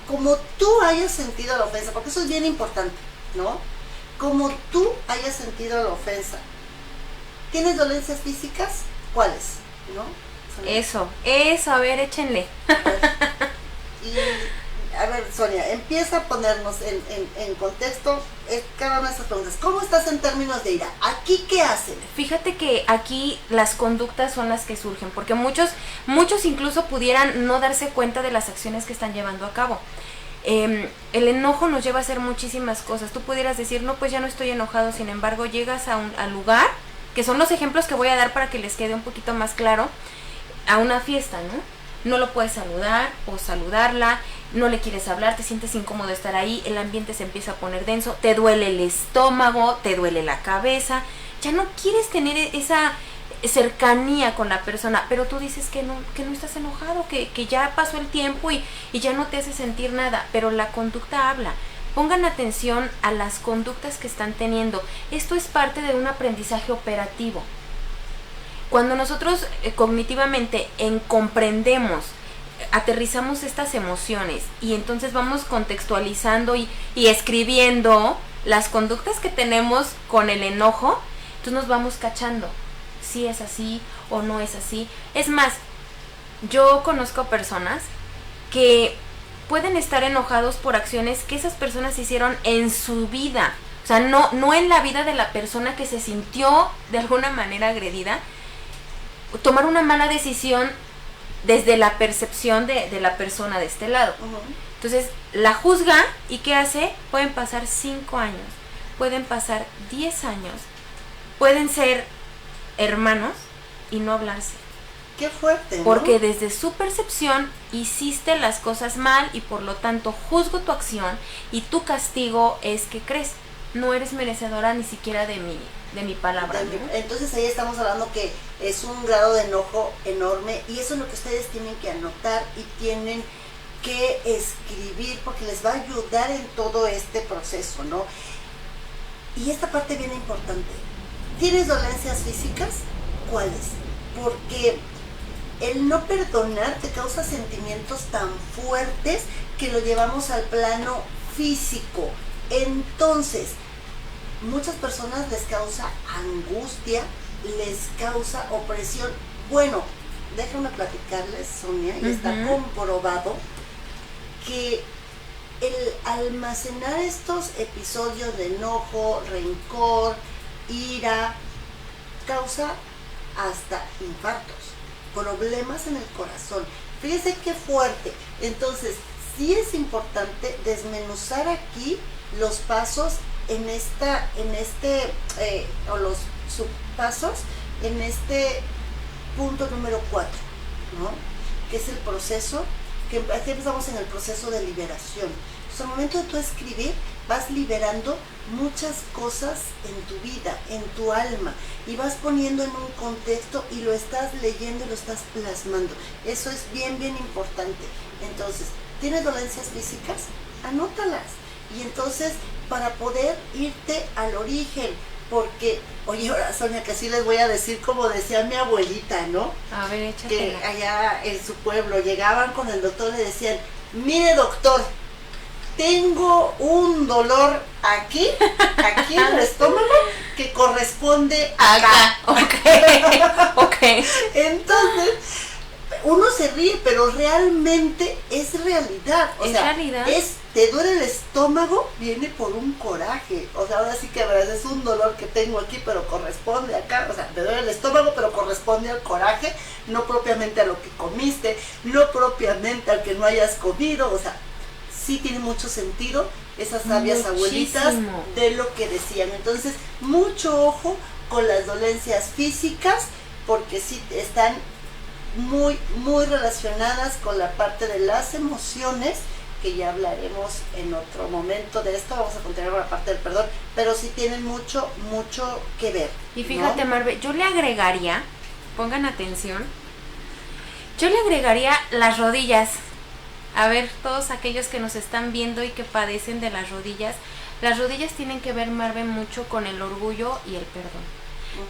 como tú hayas sentido la ofensa, porque eso es bien importante, ¿no? Como tú hayas sentido la ofensa. ¿Tienes dolencias físicas? ¿Cuáles? ¿No? Eso, a ver, échenle. Y, a ver, Sonia, empieza a ponernos en contexto cada una de estas preguntas. ¿Cómo estás en términos de ira? ¿Aquí qué hacen? Fíjate que aquí las conductas son las que surgen, porque muchos incluso pudieran no darse cuenta de las acciones que están llevando a cabo. El enojo nos lleva a hacer muchísimas cosas. Tú pudieras decir, no, pues ya no estoy enojado, sin embargo llegas al lugar, que son los ejemplos que voy a dar para que les quede un poquito más claro, a una fiesta, ¿no? No lo puedes saludar o saludarla, no le quieres hablar, te sientes incómodo estar ahí, el ambiente se empieza a poner denso, te duele el estómago, te duele la cabeza, ya no quieres tener esa cercanía con la persona, pero tú dices que no estás enojado, que ya pasó el tiempo y ya no te hace sentir nada, pero la conducta habla. Pongan atención a las conductas que están teniendo. Esto es parte de un aprendizaje operativo. Cuando nosotros cognitivamente comprendemos, aterrizamos estas emociones y entonces vamos contextualizando y escribiendo las conductas que tenemos con el enojo, entonces nos vamos cachando si es así o no es así. Es más, yo conozco personas que pueden estar enojados por acciones que esas personas hicieron en su vida, o sea, no en la vida de la persona que se sintió de alguna manera agredida, tomar una mala decisión desde la percepción de la persona de este lado. Entonces la juzga y ¿qué hace? Pueden pasar 5 años, pueden pasar 10 años, pueden ser hermanos y no hablarse. Qué fuerte, ¿no? Porque desde su percepción hiciste las cosas mal y por lo tanto juzgo tu acción y tu castigo es que crees, no eres merecedora ni siquiera de mi palabra, ¿no? Entonces ahí estamos hablando que es un grado de enojo enorme y eso es lo que ustedes tienen que anotar y tienen que escribir porque les va a ayudar en todo este proceso, ¿no? Y esta parte bien importante. ¿Tienes dolencias físicas? ¿Cuáles? Porque el no perdonar te causa sentimientos tan fuertes que lo llevamos al plano físico. Entonces, muchas personas les causa angustia, les causa opresión. Bueno, déjame platicarles, Sonia, y está comprobado que el almacenar estos episodios de enojo, rencor, ira, causa hasta infartos, problemas en el corazón. Fíjense qué fuerte. Entonces, sí es importante desmenuzar aquí los pasos o los subpasos en este punto número 4, ¿no? Que es el proceso, que aquí empezamos en el proceso de liberación. Entonces, al momento de tú escribir, vas liberando muchas cosas en tu vida, en tu alma, y vas poniendo en un contexto y lo estás leyendo y lo estás plasmando. Eso es bien, bien importante. Entonces, ¿tienes dolencias físicas? Anótalas. Y entonces, para poder irte al origen, porque, oye, ahora Sonia, que sí les voy a decir como decía mi abuelita, ¿no? A ver, échatela. Que allá en su pueblo llegaban con el doctor y le decían, mire doctor, tengo un dolor aquí en el estómago, que corresponde acá. Ok. Entonces, uno se ríe, pero realmente es realidad. O sea, realidad. Te duele el estómago, viene por un coraje. O sea, ahora sí que es un dolor que tengo aquí, pero corresponde acá. O sea, te duele el estómago, pero corresponde al coraje, no propiamente a lo que comiste, no propiamente al que no hayas comido. O sea, sí tiene mucho sentido esas sabias abuelitas de lo que decían. Entonces, mucho ojo con las dolencias físicas, porque sí están muy, muy relacionadas con la parte de las emociones, que ya hablaremos en otro momento de esto. Vamos a continuar con la parte del perdón, pero sí tienen mucho, mucho que ver. Y fíjate, ¿no? Marve, yo le agregaría, pongan atención, yo le agregaría las rodillas. A ver, todos aquellos que nos están viendo y que padecen de las rodillas, Las rodillas tienen que ver, Marve, mucho con el orgullo y el perdón.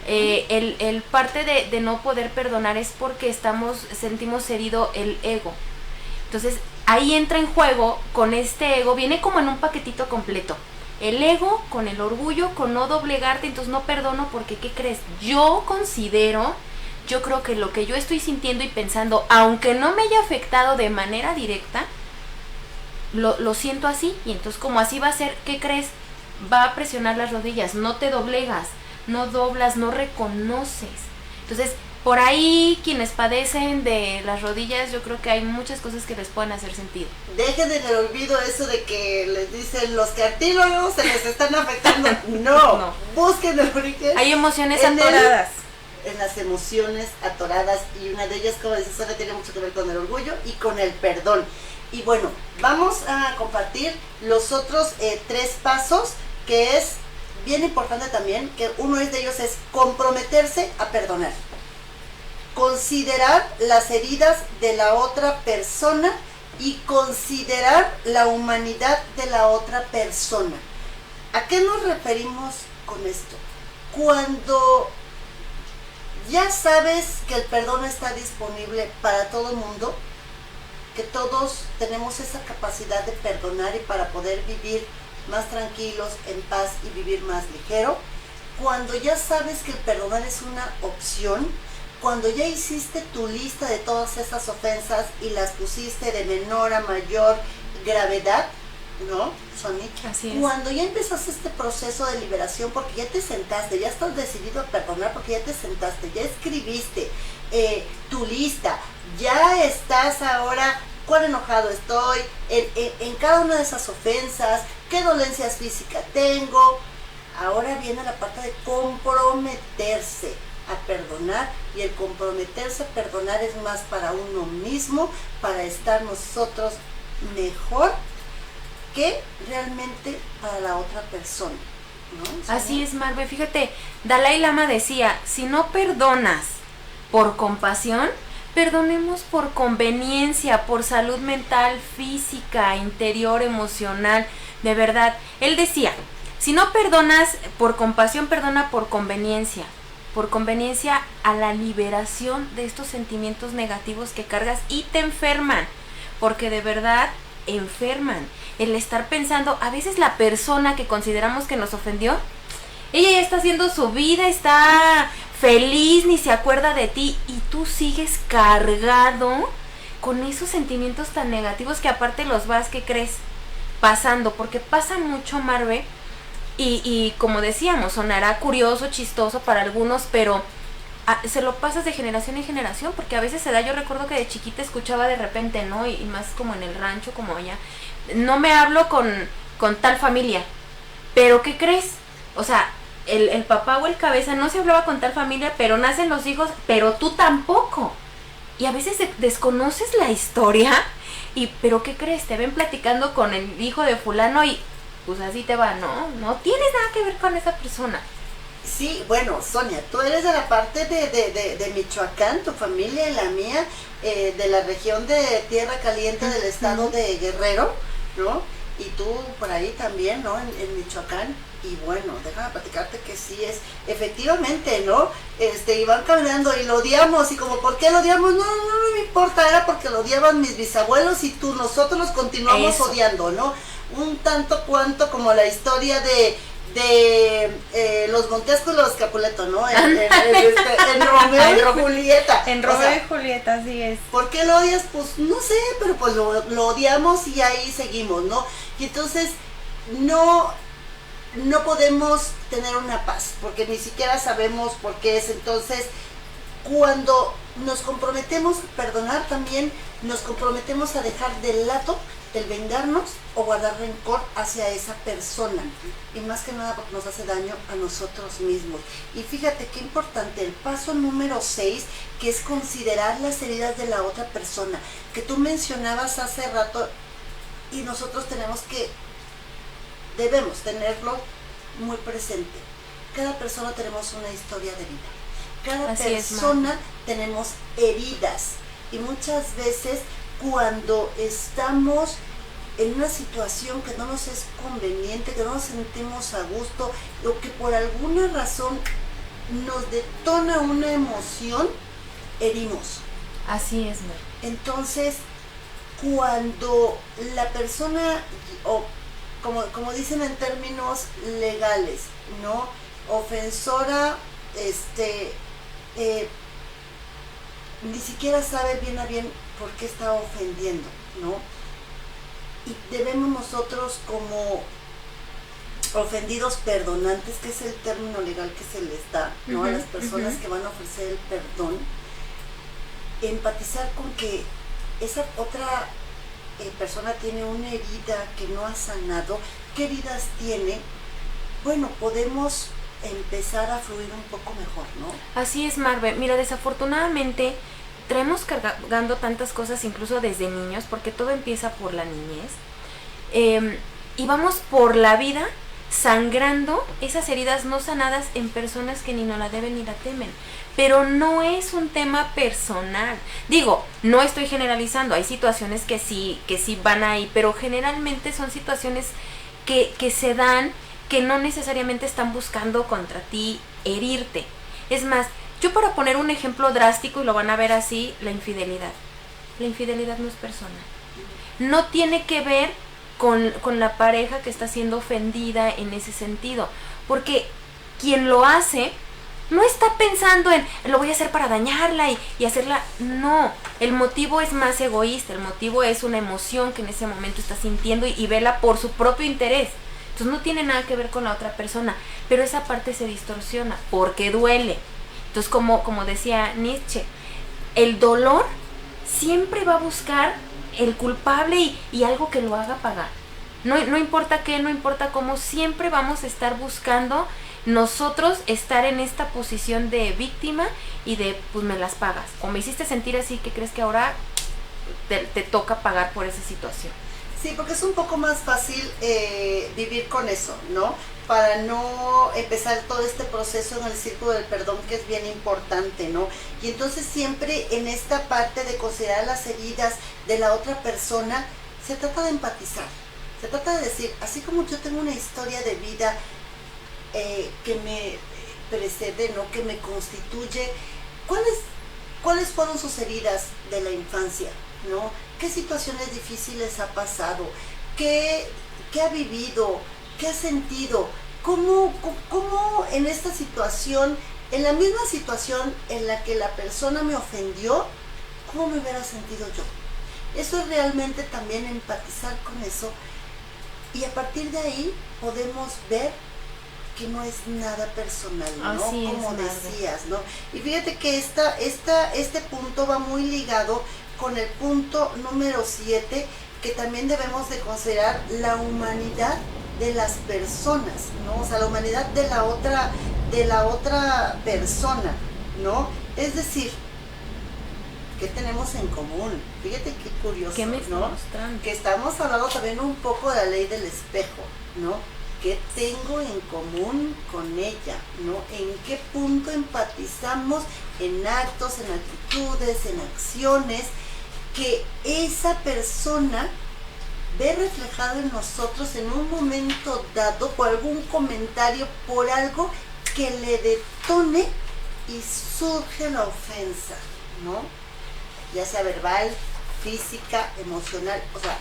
El parte de no poder perdonar es porque sentimos herido el ego. Entonces ahí entra en juego con este ego, viene como en un paquetito completo. El ego con el orgullo, con no doblegarte, entonces no perdono porque, ¿qué crees? Yo creo que lo que yo estoy sintiendo y pensando, aunque no me haya afectado de manera directa, lo siento así, y entonces como así va a ser, ¿qué crees? Va a presionar las rodillas, no te doblegas, no doblas, no reconoces. Entonces, por ahí quienes padecen de las rodillas, yo creo que hay muchas cosas que les pueden hacer sentido. Dejen en el olvido eso de que les dicen los cartílagos se les están afectando. No. Busquen el origen. Hay emociones atoradas. En las emociones atoradas, y una de ellas, como dice Sonia, tiene mucho que ver con el orgullo y con el perdón. Y bueno, vamos a compartir los otros 3 pasos, que es bien importante también, que uno de ellos es comprometerse a perdonar. Considerar las heridas de la otra persona y considerar la humanidad de la otra persona. ¿A qué nos referimos con esto? Cuando ya sabes que el perdón está disponible para todo el mundo, que todos tenemos esa capacidad de perdonar y para poder vivir más tranquilos, en paz y vivir más ligero. Cuando ya sabes que el perdonar es una opción, cuando ya hiciste tu lista de todas esas ofensas y las pusiste de menor a mayor gravedad, ¿no, Sony? Así es. Cuando ya empezaste este proceso de liberación, porque ya te sentaste, ya estás decidido a perdonar, porque ya te sentaste, ya escribiste tu lista, ya estás ahora, cuán enojado estoy, en cada una de esas ofensas, qué dolencias físicas tengo. Ahora viene la parte de comprometerse a perdonar, y el comprometerse a perdonar es más para uno mismo, para estar nosotros mejor que realmente para la otra persona, ¿no? Así es, Marve. Fíjate, Dalai Lama decía, si no perdonas por compasión, perdonemos por conveniencia, por salud mental, física, interior, emocional. De verdad, él decía, si no perdonas por compasión, perdona por conveniencia a la liberación de estos sentimientos negativos que cargas y te enferman, porque de verdad enferman. El estar pensando, a veces la persona que consideramos que nos ofendió, ella ya está haciendo su vida, está feliz, ni se acuerda de ti, y tú sigues cargado con esos sentimientos tan negativos que aparte los vas, ¿qué crees? Pasando, porque pasa mucho, Marve, y como decíamos, sonará curioso, chistoso para algunos, pero se lo pasas de generación en generación, porque a veces se da. Yo recuerdo que de chiquita escuchaba de repente, ¿no? Y más como en el rancho, como allá, no me hablo con tal familia, pero ¿qué crees? O sea, el papá o el cabeza no se hablaba con tal familia, pero nacen los hijos, pero tú tampoco. Y a veces desconoces la historia, pero ¿qué crees? Te ven platicando con el hijo de fulano y pues así te va, no tienes nada que ver con esa persona. Sí, bueno, Sonia, tú eres de la parte de Michoacán, tu familia y la mía, de la región de Tierra Caliente del estado de Guerrero, ¿no? Y tú por ahí también, ¿no? En Michoacán. Y bueno, déjame platicarte que sí es, efectivamente, ¿no? Iban caminando y lo odiamos, y como, ¿por qué lo odiamos? No me importa, era porque lo odiaban mis bisabuelos y nosotros los continuamos odiando, ¿no? Un tanto cuanto como la historia de los Montesco y los Capuleto, ¿no? En Romeo y Julieta. En Romeo y Julieta, así es. ¿Por qué lo odias? Pues no sé, pero pues lo odiamos y ahí seguimos, ¿no? Y entonces no podemos tener una paz, porque ni siquiera sabemos por qué es. Entonces, cuando nos comprometemos a perdonar, también nos comprometemos a dejar de lado el vengarnos o guardar rencor hacia esa persona, y más que nada porque nos hace daño a nosotros mismos. Y fíjate qué importante el paso número 6, que es considerar las heridas de la otra persona, que tú mencionabas hace rato, y nosotros debemos tenerlo muy presente. Cada persona tenemos una historia de vida, cada Así persona tenemos heridas, y muchas veces cuando estamos en una situación que no nos es conveniente, que no nos sentimos a gusto, o que por alguna razón nos detona una emoción, herimos. Así es, Mar. Entonces, cuando la persona, o como dicen en términos legales, ¿no? Ofensora, ni siquiera sabe bien a bien por qué está ofendiendo, ¿no? Y debemos nosotros como ofendidos perdonantes, que es el término legal que se les da, ¿no? A las personas que van a ofrecer el perdón, empatizar con que esa otra persona tiene una herida que no ha sanado. ¿Qué heridas tiene? Bueno, podemos empezar a fluir un poco mejor, ¿no? Así es, Marve. Mira, desafortunadamente traemos cargando tantas cosas incluso desde niños, porque todo empieza por la niñez, y vamos por la vida sangrando esas heridas no sanadas en personas que ni no la deben ni la temen. Pero no es un tema personal. Digo, no estoy generalizando, hay situaciones que sí van ahí, pero generalmente son situaciones que se dan, que no necesariamente están buscando contra ti herirte. Es más, yo para poner un ejemplo drástico, y lo van a ver así, la infidelidad. La infidelidad no es personal. No tiene que ver con la pareja que está siendo ofendida en ese sentido. Porque quien lo hace no está pensando en, lo voy a hacer para dañarla y hacerla. No, el motivo es más egoísta. El motivo es una emoción que en ese momento está sintiendo y vela por su propio interés. Entonces no tiene nada que ver con la otra persona. Pero esa parte se distorsiona porque duele. Entonces, como decía Nietzsche, el dolor siempre va a buscar el culpable y algo que lo haga pagar. No importa qué, no importa cómo, siempre vamos a estar buscando nosotros estar en esta posición de víctima y de, pues me las pagas. O me hiciste sentir así, que crees que ahora te toca pagar por esa situación. Sí, porque es un poco más fácil vivir con eso, ¿no? Para no empezar todo este proceso en el círculo del perdón, que es bien importante, ¿no? Y entonces siempre en esta parte de considerar las heridas de la otra persona, se trata de empatizar. Se trata de decir, así como yo tengo una historia de vida que me precede, ¿no? Que me constituye, ¿cuáles fueron sus heridas de la infancia, ¿no? ¿Qué situaciones difíciles ha pasado? ¿Qué ha vivido? ¿Qué ha sentido? ¿Cómo en esta situación, en la misma situación en la que la persona me ofendió, cómo me hubiera sentido yo? Eso es realmente también empatizar con eso, y a partir de ahí podemos ver que no es nada personal, ¿no? Así como es, decías, ¿no? Y fíjate que este punto va muy ligado con el punto número 7, que también debemos de considerar la humanidad de las personas, ¿no? O sea, la humanidad de la otra persona, ¿no? Es decir, ¿qué tenemos en común? Fíjate qué curioso, ¿Qué me está ¿no? mostrando? Que estamos hablando también un poco de la ley del espejo, ¿no? ¿Qué tengo en común con ella, ¿no? ¿En qué punto empatizamos en actos, en actitudes, en acciones, que esa persona ve reflejado en nosotros en un momento dado por algún comentario, por algo que le detone y surge la ofensa, ¿no? Ya sea verbal, física, emocional, o sea,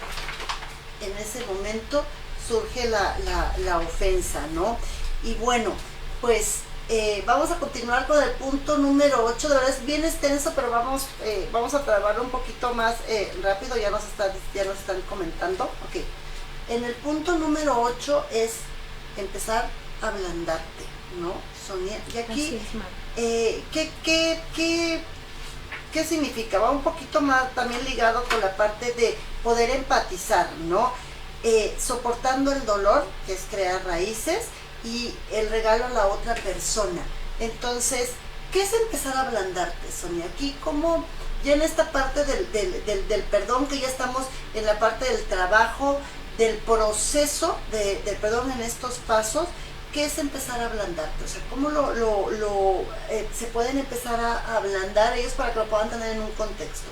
en ese momento surge la ofensa, ¿no? Y bueno, pues vamos a continuar con el punto número 8. De verdad es bien extenso, pero vamos a trabajarlo un poquito más rápido. Ya nos están comentando. Ok. En el punto número 8 es empezar a ablandarte, ¿no, Sonia? Y aquí, ¿qué significa? Va un poquito más también ligado con la parte de poder empatizar, ¿no? Soportando el dolor, que es crear raíces, y el regalo a la otra persona. Entonces, ¿qué es empezar a ablandarte, Sonia? Aquí, como ya en esta parte del perdón, que ya estamos en la parte del trabajo, del proceso del perdón en estos pasos, ¿qué es empezar a ablandarte? O sea, ¿cómo se pueden empezar a ablandar ellos para que lo puedan tener en un contexto?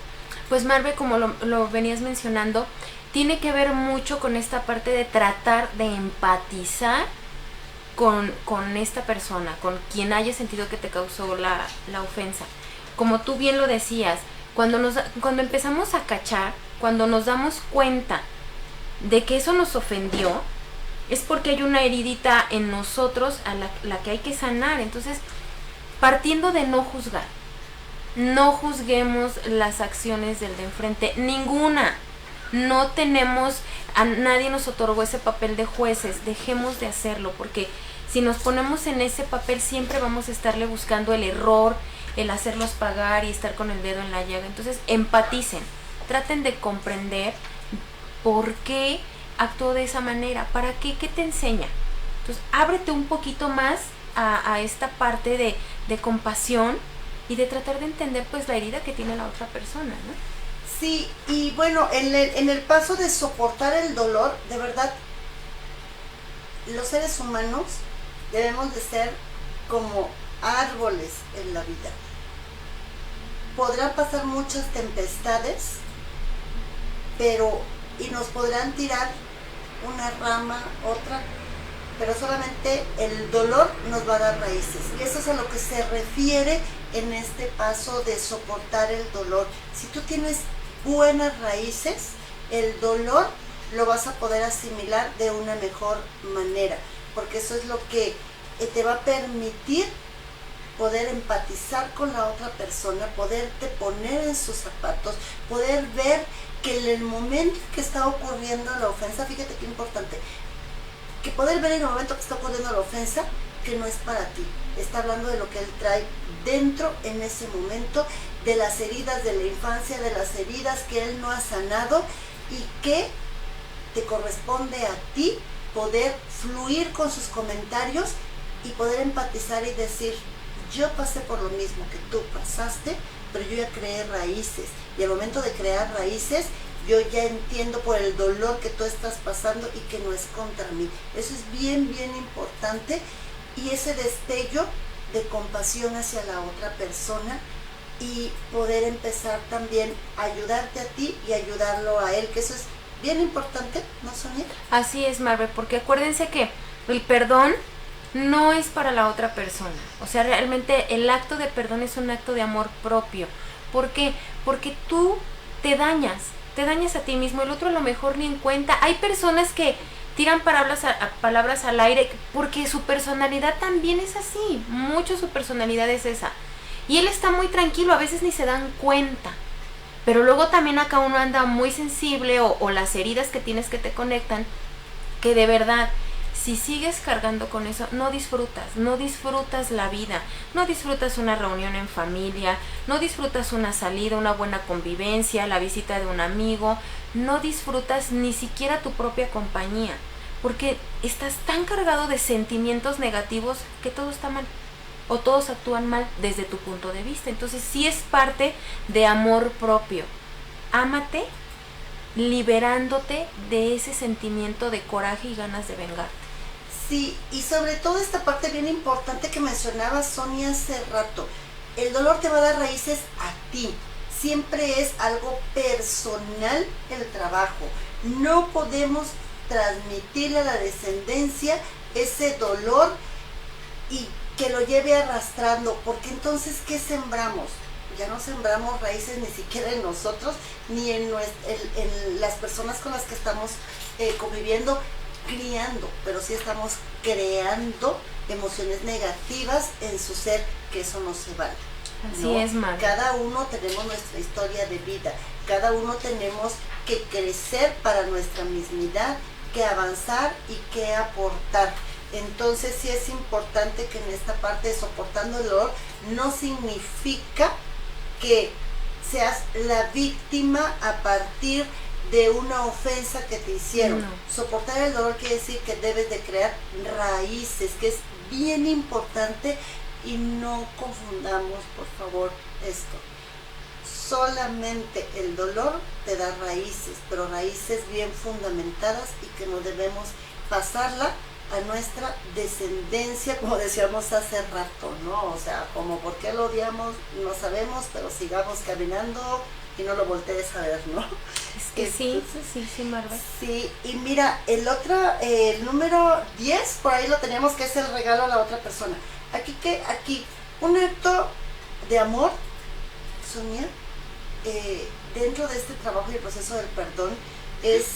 Pues Marve, como lo venías mencionando, tiene que ver mucho con esta parte de tratar de empatizar con esta persona, con quien haya sentido que te causó la ofensa. Como tú bien lo decías, cuando empezamos a cachar, cuando nos damos cuenta de que eso nos ofendió, es porque hay una heridita en nosotros a la que hay que sanar. Entonces, partiendo de no juzgar, no juzguemos las acciones del de enfrente, ninguna. No tenemos, a nadie nos otorgó ese papel de jueces, dejemos de hacerlo, porque si nos ponemos en ese papel siempre vamos a estarle buscando el error, el hacerlos pagar y estar con el dedo en la llaga. Entonces empaticen, traten de comprender por qué actuó de esa manera, para qué te enseña. Entonces ábrete un poquito más a esta parte de compasión y de tratar de entender pues la herida que tiene la otra persona, ¿no? Sí, y bueno, en el paso de soportar el dolor, de verdad, los seres humanos debemos de ser como árboles en la vida. Podrán pasar muchas tempestades, y nos podrán tirar una rama, otra, pero solamente el dolor nos va a dar raíces. Y eso es a lo que se refiere en este paso de soportar el dolor. Si tú tienes buenas raíces, el dolor lo vas a poder asimilar de una mejor manera, porque eso es lo que te va a permitir poder empatizar con la otra persona, poderte poner en sus zapatos, poder ver que en el momento que está ocurriendo la ofensa, fíjate qué importante, que poder ver en el momento que está ocurriendo la ofensa, que no es para ti, está hablando de lo que él trae dentro en ese momento, de las heridas de la infancia, de las heridas que él no ha sanado y que te corresponde a ti poder fluir con sus comentarios y poder empatizar y decir, yo pasé por lo mismo que tú pasaste, pero yo ya creé raíces y al momento de crear raíces yo ya entiendo por el dolor que tú estás pasando y que no es contra mí. Eso es bien, bien importante, y ese destello de compasión hacia la otra persona y poder empezar también a ayudarte a ti y ayudarlo a él, que eso es bien importante, ¿no, Sonia? Así es, Marve, porque acuérdense que el perdón no es para la otra persona. O sea, realmente el acto de perdón es un acto de amor propio. ¿Por qué? Porque tú te dañas a ti mismo, el otro a lo mejor ni en cuenta. Hay personas que tiran palabras al aire porque su personalidad también es así, mucho su personalidad es esa. Y él está muy tranquilo, a veces ni se dan cuenta. Pero luego también acá uno anda muy sensible o las heridas que tienes que te conectan, que de verdad, si sigues cargando con eso, no disfrutas la vida, no disfrutas una reunión en familia, no disfrutas una salida, una buena convivencia, la visita de un amigo, no disfrutas ni siquiera tu propia compañía, porque estás tan cargado de sentimientos negativos que todo está mal, o todos actúan mal desde tu punto de vista. Entonces sí es parte de amor propio. Ámate, liberándote de ese sentimiento de coraje y ganas de vengarte. Sí, y sobre todo esta parte bien importante que mencionaba Sonia hace rato, el dolor te va a dar raíces a ti, siempre es algo personal el trabajo, no podemos transmitirle a la descendencia ese dolor y que lo lleve arrastrando, porque entonces ¿qué sembramos? Ya no sembramos raíces ni siquiera en nosotros, ni en las personas con las que estamos conviviendo, criando, pero sí estamos creando emociones negativas en su ser, que eso no se vale. Así es, Mar. Cada uno tenemos nuestra historia de vida, cada uno tenemos que crecer para nuestra mismidad, que avanzar y que aportar. Entonces sí es importante que en esta parte de soportando el dolor no significa que seas la víctima a partir de una ofensa que te hicieron. No. Soportar el dolor quiere decir que debes de crear raíces, que es bien importante, y no confundamos, por favor, esto. Solamente el dolor te da raíces, pero raíces bien fundamentadas y que no debemos pasarla a nuestra descendencia, como decíamos hace rato, ¿no? O sea, como por qué lo odiamos, no sabemos, pero sigamos caminando y no lo voltees a ver, ¿no? Es que sí, Marva. Sí, y mira, el número 10, por ahí lo tenemos, que es el regalo a la otra persona. Aquí, un acto de amor, Sonia, dentro de este trabajo y el proceso del perdón, es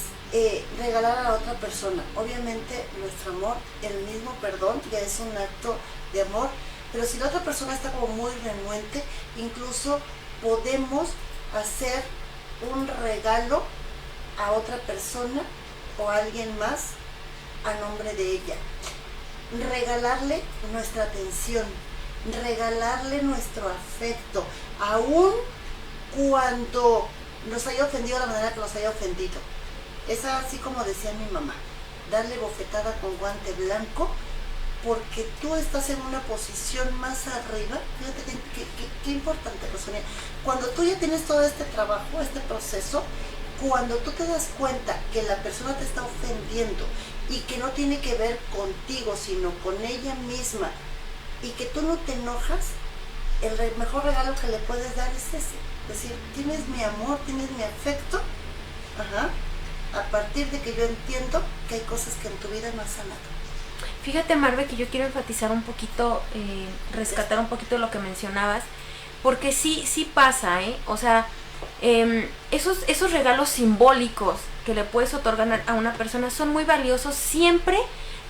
regalar a la otra persona. Obviamente, nuestro amor, el mismo perdón, ya es un acto de amor, pero si la otra persona está como muy renuente, incluso podemos hacer un regalo a otra persona o a alguien más a nombre de ella. Regalarle nuestra atención, regalarle nuestro afecto, aun cuando nos haya ofendido de la manera que nos haya ofendido. Es así como decía mi mamá, darle bofetada con guante blanco, porque tú estás en una posición más arriba. Fíjate qué importante, Rosalía. Cuando tú ya tienes todo este trabajo, este proceso, cuando tú te das cuenta que la persona te está ofendiendo y que no tiene que ver contigo, sino con ella misma, y que tú no te enojas, el mejor regalo que le puedes dar es ese. Es decir, tienes mi amor, tienes mi afecto, a partir de que yo entiendo que hay cosas que en tu vida no has sanado. Fíjate, Marve, que yo quiero enfatizar un poquito, rescatar un poquito lo que mencionabas, porque sí pasa, o sea, esos regalos simbólicos que le puedes otorgar a una persona son muy valiosos siempre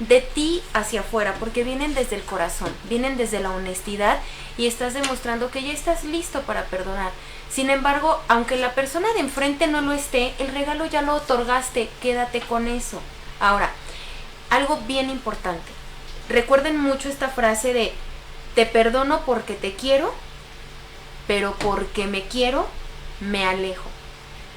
de ti hacia afuera, porque vienen desde el corazón, vienen desde la honestidad y estás demostrando que ya estás listo para perdonar. Sin embargo, aunque la persona de enfrente no lo esté, el regalo ya lo otorgaste, quédate con eso. Ahora, algo bien importante, recuerden mucho esta frase de te perdono porque te quiero, pero porque me quiero, me alejo.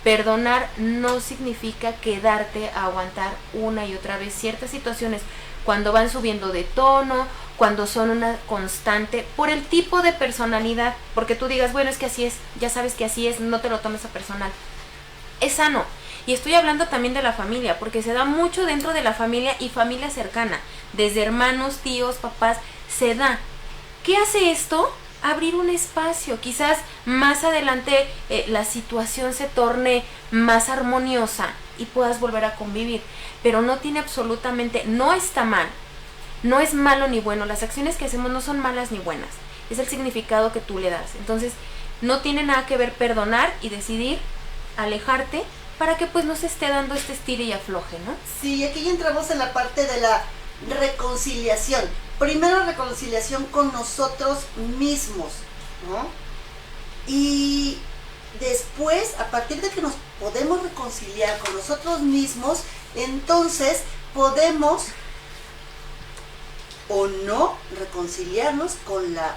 Perdonar no significa quedarte a aguantar una y otra vez ciertas situaciones cuando van subiendo de tono, cuando son una constante, por el tipo de personalidad, porque tú digas, bueno, es que así es, ya sabes que así es, no te lo tomes a personal. Es sano. Y estoy hablando también de la familia, porque se da mucho dentro de la familia y familia cercana, desde hermanos, tíos, papás, se da. ¿Qué hace esto? Abrir un espacio, quizás más adelante la situación se torne más armoniosa y puedas volver a convivir, pero no tiene absolutamente, no está mal, no es malo ni bueno, las acciones que hacemos no son malas ni buenas, es el significado que tú le das. Entonces no tiene nada que ver perdonar y decidir alejarte para que pues no se esté dando este estilo y afloje, ¿no? Sí, aquí ya entramos en la parte de la reconciliación. Primero, reconciliación con nosotros mismos, ¿no? Y después, a partir de que nos podemos reconciliar con nosotros mismos, entonces podemos o no reconciliarnos con la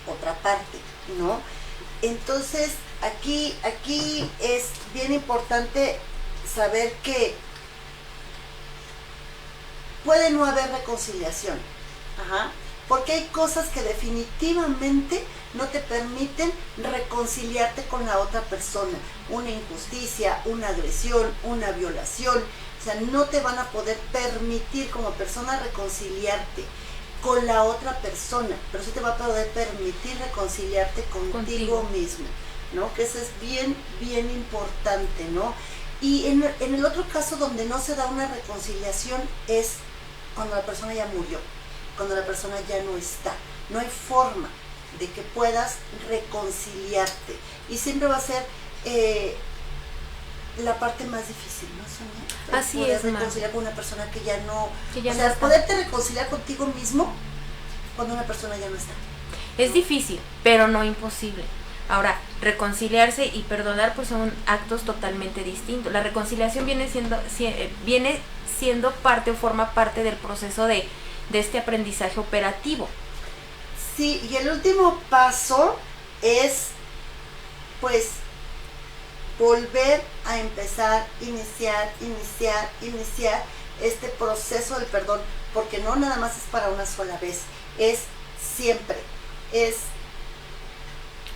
otra parte, ¿no? Entonces, aquí es bien importante saber que puede no haber reconciliación, porque hay cosas que definitivamente no te permiten reconciliarte con la otra persona. Una injusticia, una agresión, una violación, o sea, no te van a poder permitir como persona reconciliarte con la otra persona, pero sí te va a poder permitir reconciliarte contigo mismo, ¿no? Que eso es bien, bien importante, ¿no? Y en el otro caso donde no se da una reconciliación es cuando la persona ya murió, cuando la persona ya no está. No hay forma de que puedas reconciliarte. Y siempre va a ser la parte más difícil, ¿no, Sonia? Así es, reconciliar con una persona que ya no... Que ya o no sea, está. poderte reconciliar contigo mismo cuando una persona ya no está. Es difícil, pero no imposible. Ahora, reconciliarse y perdonar pues son actos totalmente distintos. La reconciliación viene siendo parte o forma parte del proceso de este aprendizaje operativo. Sí, y el último paso es pues volver a empezar, iniciar este proceso del perdón, porque no nada más es para una sola vez, es siempre, es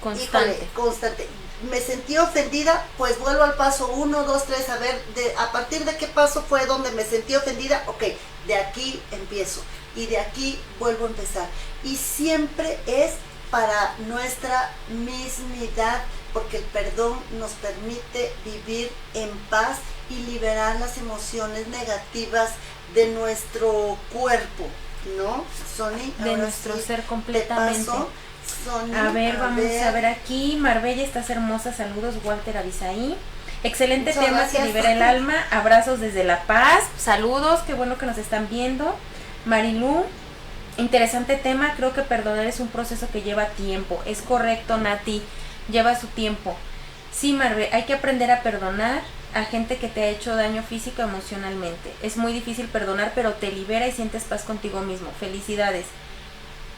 constante. Constante. Me sentí ofendida, pues vuelvo al paso 1, 2, 3, a ver, a partir de qué paso fue donde me sentí ofendida, ok, de aquí empiezo, y de aquí vuelvo a empezar. Y siempre es para nuestra mismidad, porque el perdón nos permite vivir en paz y liberar las emociones negativas de nuestro cuerpo, ¿no, Sony? De nuestro ser completamente. Te paso, Sony, a ver, vamos a ver aquí. Marbella, estás hermosa, saludos. Walter Avisaí. Excelente Muchas tema gracias. que libera el alma. Abrazos desde La Paz. Saludos, qué bueno que nos están viendo. Marilú, interesante tema. Creo que perdonar es un proceso que lleva tiempo. Es correcto, Nati, lleva su tiempo. Sí, Marve, hay que aprender a perdonar a gente que te ha hecho daño físico o emocionalmente. Es muy difícil perdonar, pero te libera y sientes paz contigo mismo. Felicidades.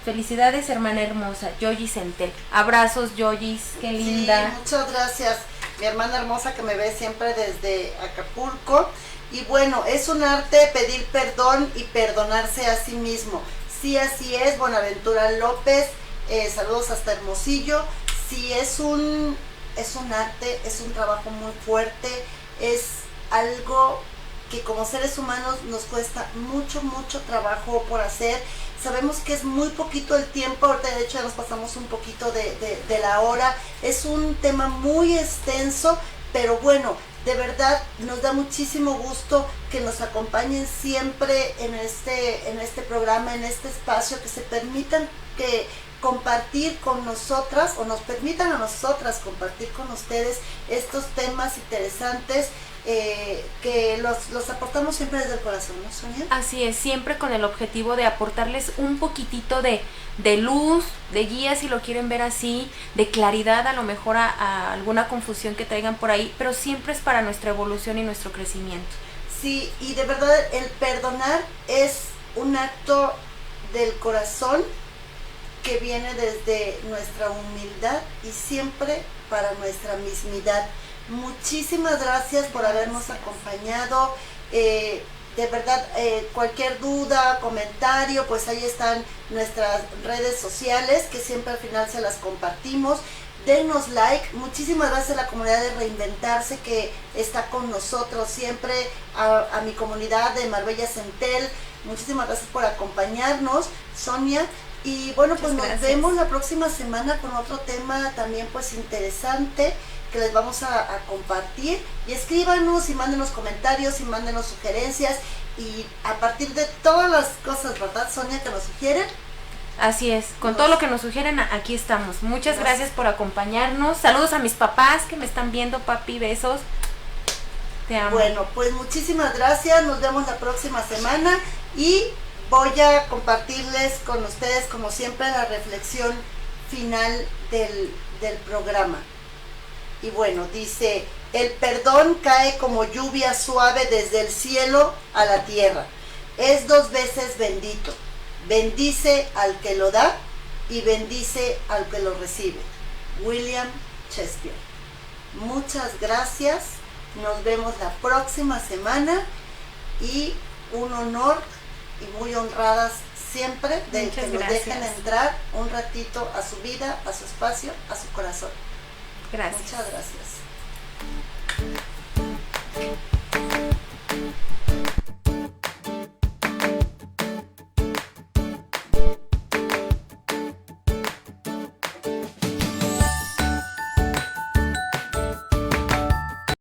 Felicidades, hermana hermosa. Yoyi Centel. Abrazos, Yoyis, qué linda. Sí, muchas gracias, mi hermana hermosa que me ve siempre desde Acapulco. Y bueno, es un arte pedir perdón y perdonarse a sí mismo. Sí, así es, Buenaventura López, saludos hasta Hermosillo. Sí, es un arte, es un trabajo muy fuerte, es algo que como seres humanos nos cuesta mucho, mucho trabajo por hacer. Sabemos que es muy poquito el tiempo, ahorita de hecho ya nos pasamos un poquito de la hora. Es un tema muy extenso, pero bueno, de verdad nos da muchísimo gusto que nos acompañen siempre en este programa, en este espacio, que se permitan compartir con nosotras, o nos permitan a nosotras compartir con ustedes estos temas interesantes, que los aportamos siempre desde el corazón, ¿no, Sonia? Así es, siempre con el objetivo de aportarles un poquitito de luz, de guía, si lo quieren ver así, de claridad a lo mejor a alguna confusión que traigan por ahí, pero siempre es para nuestra evolución y nuestro crecimiento. Sí, y de verdad el perdonar es un acto del corazón que viene desde nuestra humildad y siempre para nuestra mismidad. Muchísimas gracias por habernos acompañado. De verdad, cualquier duda, comentario, pues ahí están nuestras redes sociales, que siempre al final se las compartimos. Denos like. Muchísimas gracias a la comunidad de Reinventarse que está con nosotros siempre, a mi comunidad de Marbella Centel. Muchísimas gracias por acompañarnos, Sonia. Y bueno, pues nos vemos la próxima semana con otro tema también pues interesante que les vamos a compartir. Y escríbanos y mándenos comentarios y mándenos sugerencias, y a partir de todas las cosas, ¿verdad, Sonia, que nos sugieren? Así es, con todo lo que nos sugieren, aquí estamos. Muchas gracias por acompañarnos. Saludos a mis papás que me están viendo, papi, besos. Te amo. Bueno, pues muchísimas gracias, nos vemos la próxima semana y voy a compartirles con ustedes, como siempre, la reflexión final del programa. Y bueno, dice: el perdón cae como lluvia suave desde el cielo a la tierra. Es 2 veces bendito. Bendice al que lo da y bendice al que lo recibe. William Shakespeare. Muchas gracias. Nos vemos la próxima semana, y un honor y muy honradas siempre de que nos dejen entrar un ratito a su vida, a su espacio, a su corazón. Gracias. Muchas gracias.